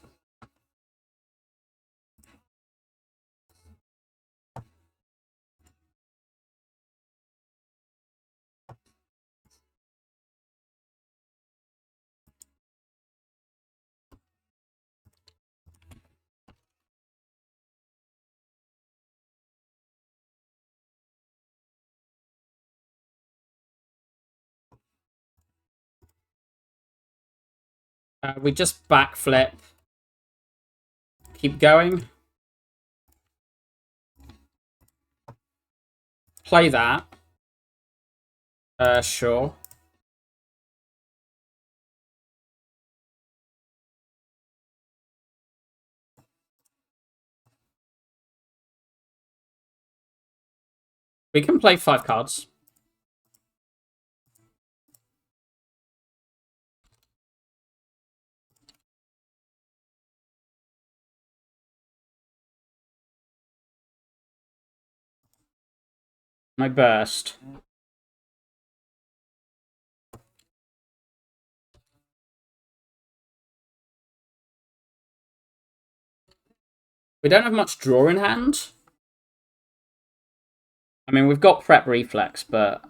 We just backflip. Keep going. Play that. Sure. We can play 5 cards. My burst. We don't have much draw in hand. I mean, we've got prep reflex, but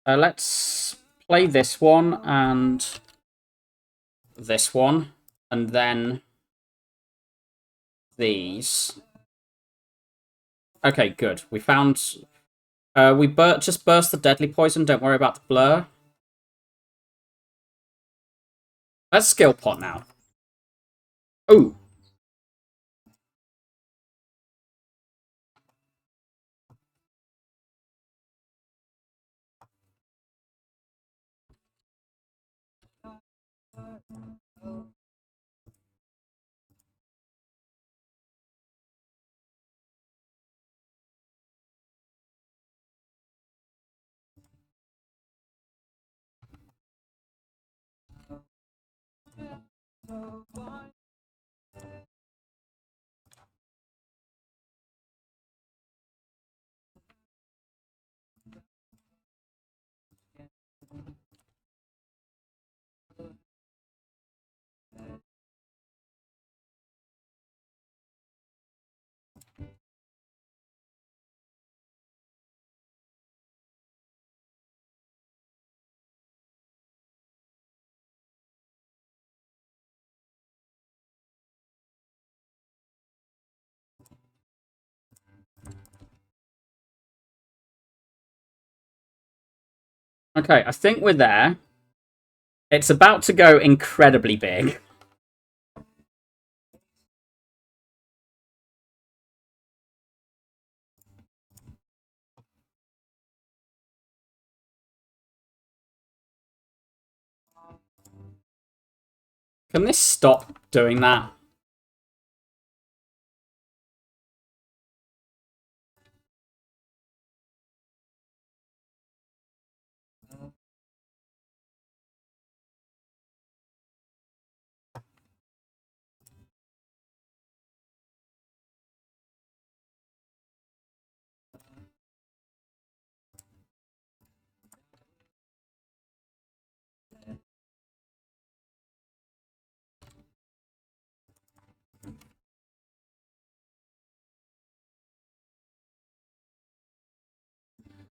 let's play this one and this one, and then these. Okay, good. We found. We just burst the deadly poison. Don't worry about the blur. Let's skill pot now. Ooh. Okay, I think we're there. It's about to go incredibly big. Can this stop doing that?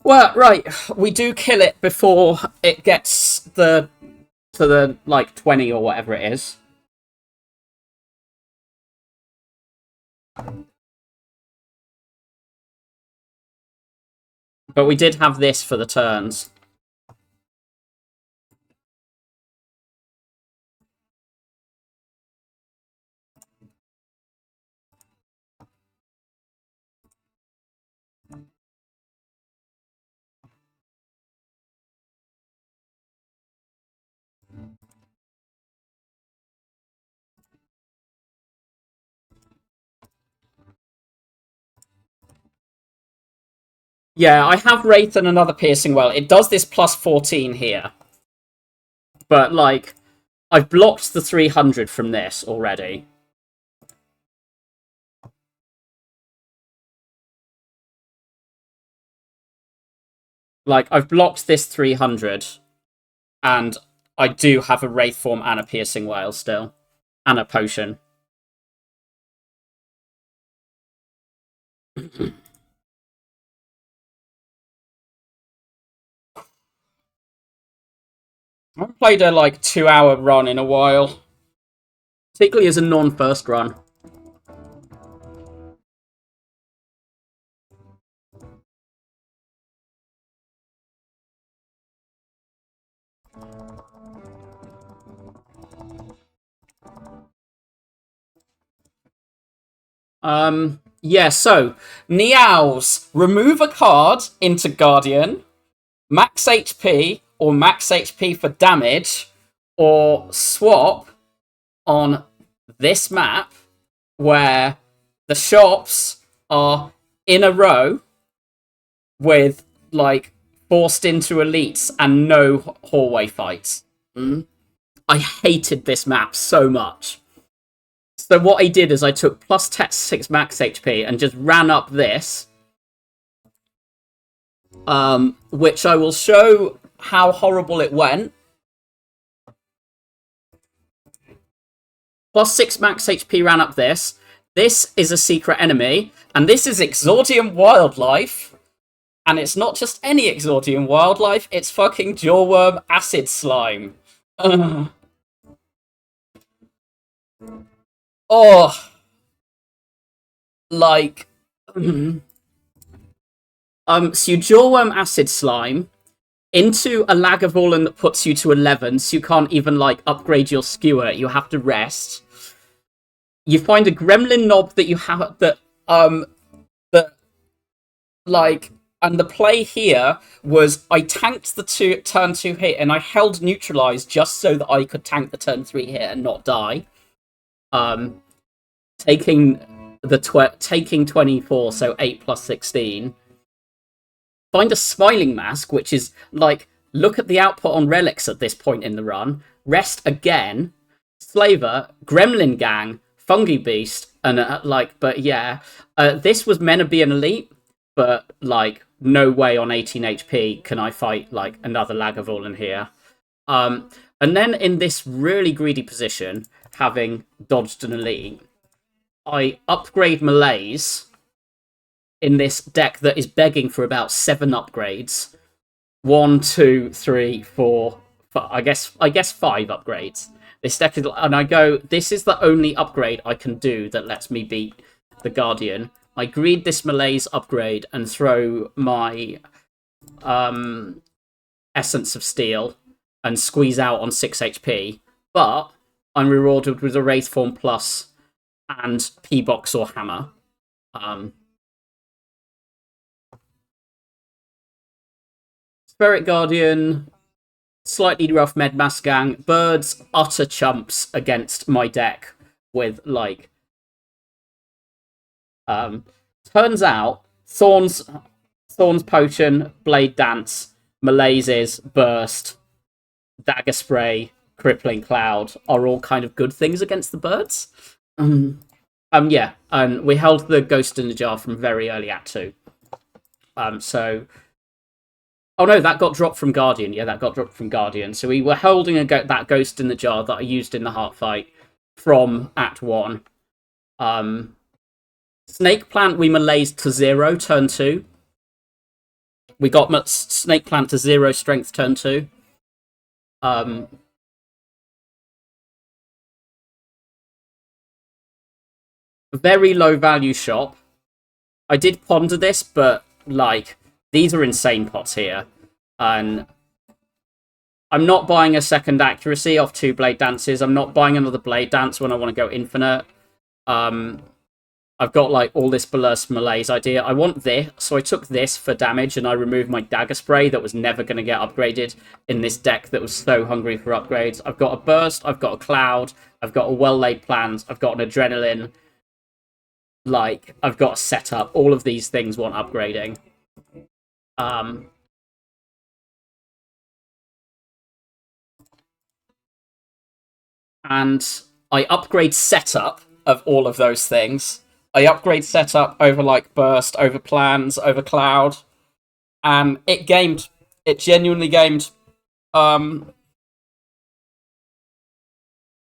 Well, right, we do kill it before it gets to the like 20 or whatever it is. But we did have this for the turns. Yeah, I have Wraith and another Piercing Well. It does this plus 14 here. But, like, I've blocked the 300 from this already. Like, I've blocked this 300. And I do have a Wraith form and a Piercing Whale still. And a potion. I haven't played a, like, 2-hour run in a while. Particularly as a non-first run. Yeah, so, Niaows. Remove a card into Guardian. Max HP, or max HP for damage, or swap on this map where the shops are in a row with, like, forced into elites and no hallway fights. I hated this map so much. So what I did is I took plus 6 max HP and just ran up this, which I will show how horrible it went. Plus 6 max HP ran up this. This is a secret enemy, and this is Exordium Wildlife. And it's not just any Exordium Wildlife, it's fucking Jawworm Acid Slime. Oh. Like... so you Jawworm Acid Slime into a Lagavulin that puts you to 11, so you can't even, like, upgrade your skewer. You have to rest. You find a Gremlin Knob that you have... Like... And the play here was I tanked the turn 2 hit and I held neutralized just so that I could tank the turn 3 hit and not die. Taking 24, so 8 plus 16. Find a Smiling Mask, which is like, look at the output on relics at this point in the run. Rest again. Slaver, Gremlin Gang, Fungi Beast, and but yeah. This was meant to be an elite, but like, no way on 18 HP can I fight like another Lagavulin here. And then in this really greedy position, having dodged an elite, I upgrade Malaise in this deck that is begging for about 7 upgrades. 1, 2, 3, 4, I guess 5 upgrades. This deck is, and I go, this is the only upgrade I can do that lets me beat the Guardian. I greed this Malaise upgrade and throw my Essence of Steel and squeeze out on 6 HP, but I'm rewarded with a Wraith Form Plus and P-Box or Hammer. Spirit Guardian, slightly rough Medmask gang. Birds, utter chumps against my deck with, like... turns out, Thorns Potion, Blade Dance, Malaises, Burst, Dagger Spray, Crippling Cloud are all kind of good things against the birds. Yeah, and we held the Ghost in the Jar from very early Act 2. So... Oh no, that got dropped from Guardian. Yeah, that got dropped from Guardian. So we were holding that Ghost in the Jar that I used in the Heart Fight from Act 1. Snake Plant we malaised to 0 turn 2. We got Snake Plant to 0 strength turn 2. Very low value shop. I did ponder this, but like these are insane pots here, and I'm not buying a second accuracy off 2 Blade Dances. I'm not buying another Blade Dance when I want to go infinite. I've got like all this Burst Malaise idea. I want this, so I took this for damage and I removed my Dagger Spray that was never going to get upgraded in this deck that was so hungry for upgrades. I've got a Burst, I've got a Cloud, I've got a Well-Laid Plans, I've got an Adrenaline. Like, I've got a setup. All of these things want upgrading. And I upgrade setup of all of those things. I upgrade setup over like Burst, over Plans, over Cloud, and it gamed. It genuinely gamed.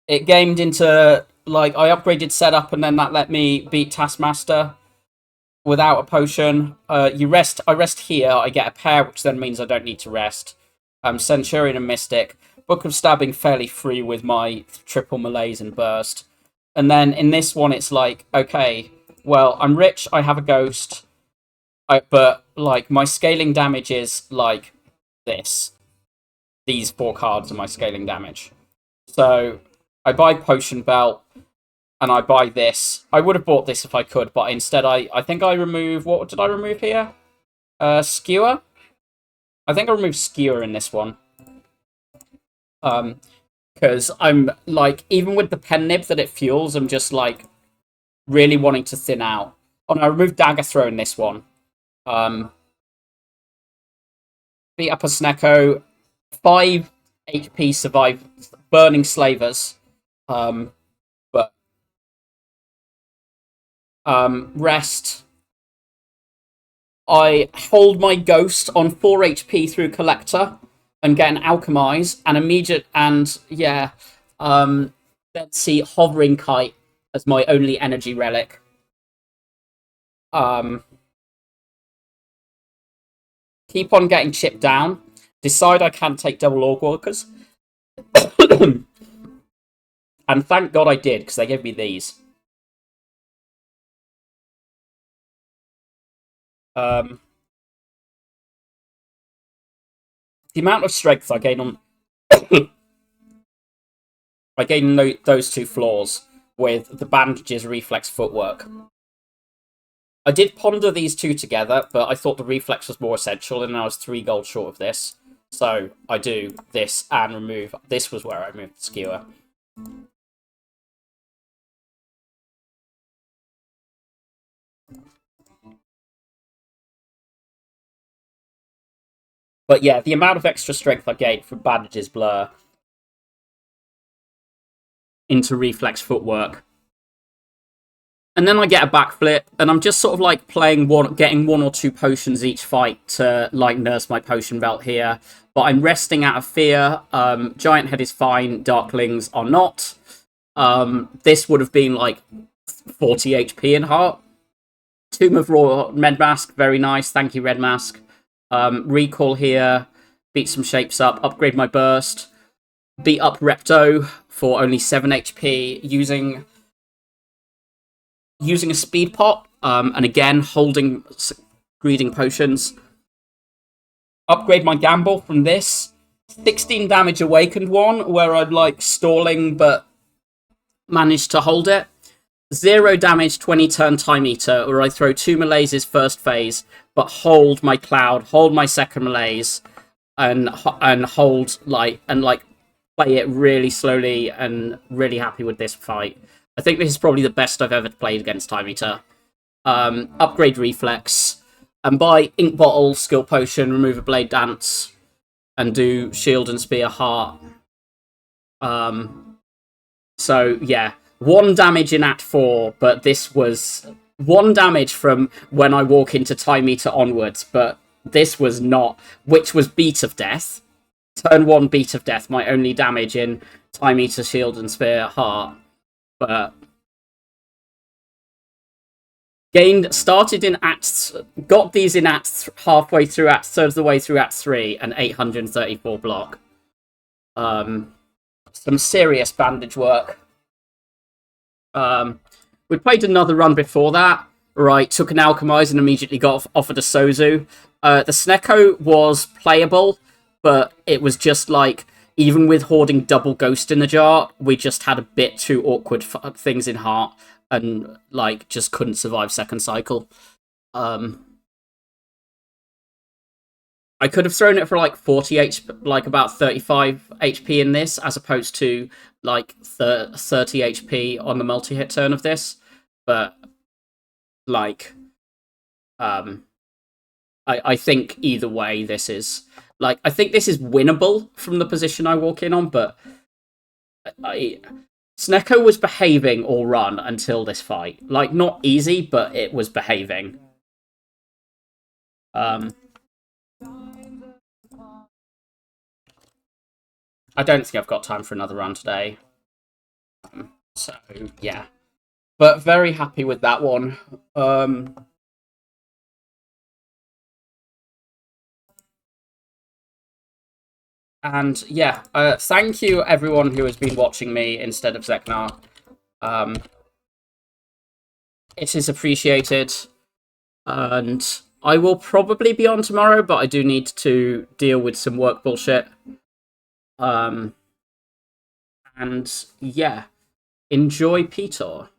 It gamed into like I upgraded setup, and then that let me beat Taskmaster without a potion. You rest. I rest here. I get a pair, which then means I don't need to rest. Centurion and Mystic. Book of Stabbing fairly free with my triple Malaise and Burst. And then in this one, it's like, okay, well, I'm rich, I have a Ghost, but like my scaling damage is like this. These 4 cards are my scaling damage. So I buy Potion Belt, and I buy this. I would have bought this if I could, but instead I think I remove... What did I remove here? Skewer? I think I removed Skewer in this one. Because I'm, like, even with the pen nib that it fuels, I'm just, like, really wanting to thin out. Oh, no, I removed Dagger Throw in this one. Beat up a Snecko. 5 HP survive Burning Slavers. Rest. I hold my Ghost on 4 HP through Collector and get an Alchemize, and immediate, and yeah, let's see, Hovering Kite as my only energy relic. Keep on getting chipped down. Decide I can't take double Orc Walkers. And thank God I did, because they gave me these. The amount of strength I gain on... I gain those 2 floors with the Bandages, Reflex, Footwork. I did ponder these 2 together, but I thought the Reflex was more essential, and I was 3 gold short of this. So I do this and remove... This was where I moved the Skewer. But yeah, the amount of extra strength I gained from Bandages, Blur into Reflex, Footwork. And then I get a backflip, and I'm just sort of like playing getting 1 or 2 potions each fight to like nurse my potion belt here. But I'm resting out of fear. Giant Head is fine, Darklings are not. This would have been like 40 HP in Heart. Tomb of Raw Medmask, very nice. Thank you, Red Mask. Recall here, beat some shapes up, upgrade my Burst, beat up Repto for only 7 HP, using a Speed Pot, and again, holding Greeding Potions. upgrade my gamble from this. 16 damage awakened one, where I'm like stalling but managed to hold it. 0 damage 20 turn time eater, where I throw 2 malaises first phase, but hold my cloud, hold my second malaise, and hold like play it really slowly, and really happy with this fight. I think this is probably the best I've ever played against Time Eater. Upgrade reflex, and buy ink bottle, skill potion, remove a blade dance, and do shield and spear heart. So yeah, 1 damage in Act 4, but this was 1 damage from when I walk into Time Eater onwards, but this was not, which was Beat of Death. Turn 1 Beat of Death, my only damage in Time Eater, Shield and Spear Heart. But started in Acts, got these in Acts halfway through Act, third of the way through Act 3, and 834 block. Some serious bandage work. We played another run before that. Right, took an Alchemize and immediately got offered a Sozu. The Snecko was playable, but it was just like, even with hoarding double Ghost in the jar, we just had a bit too awkward things in Heart, and like just couldn't survive second cycle. I could have thrown it for like 40 HP, like about 35 HP in this, as opposed to like 30 HP on the multi-hit turn of this. But like, I think either way, this is like, I think this is winnable from the position I walk in on. But Snecko was behaving all run until this fight. Like, not easy, but it was behaving. I don't think I've got time for another run today. So, yeah. But very happy with that one. And yeah, thank you everyone who has been watching me instead of Zeknar. It is appreciated. And I will probably be on tomorrow, but I do need to deal with some work bullshit. And yeah, enjoy Peter.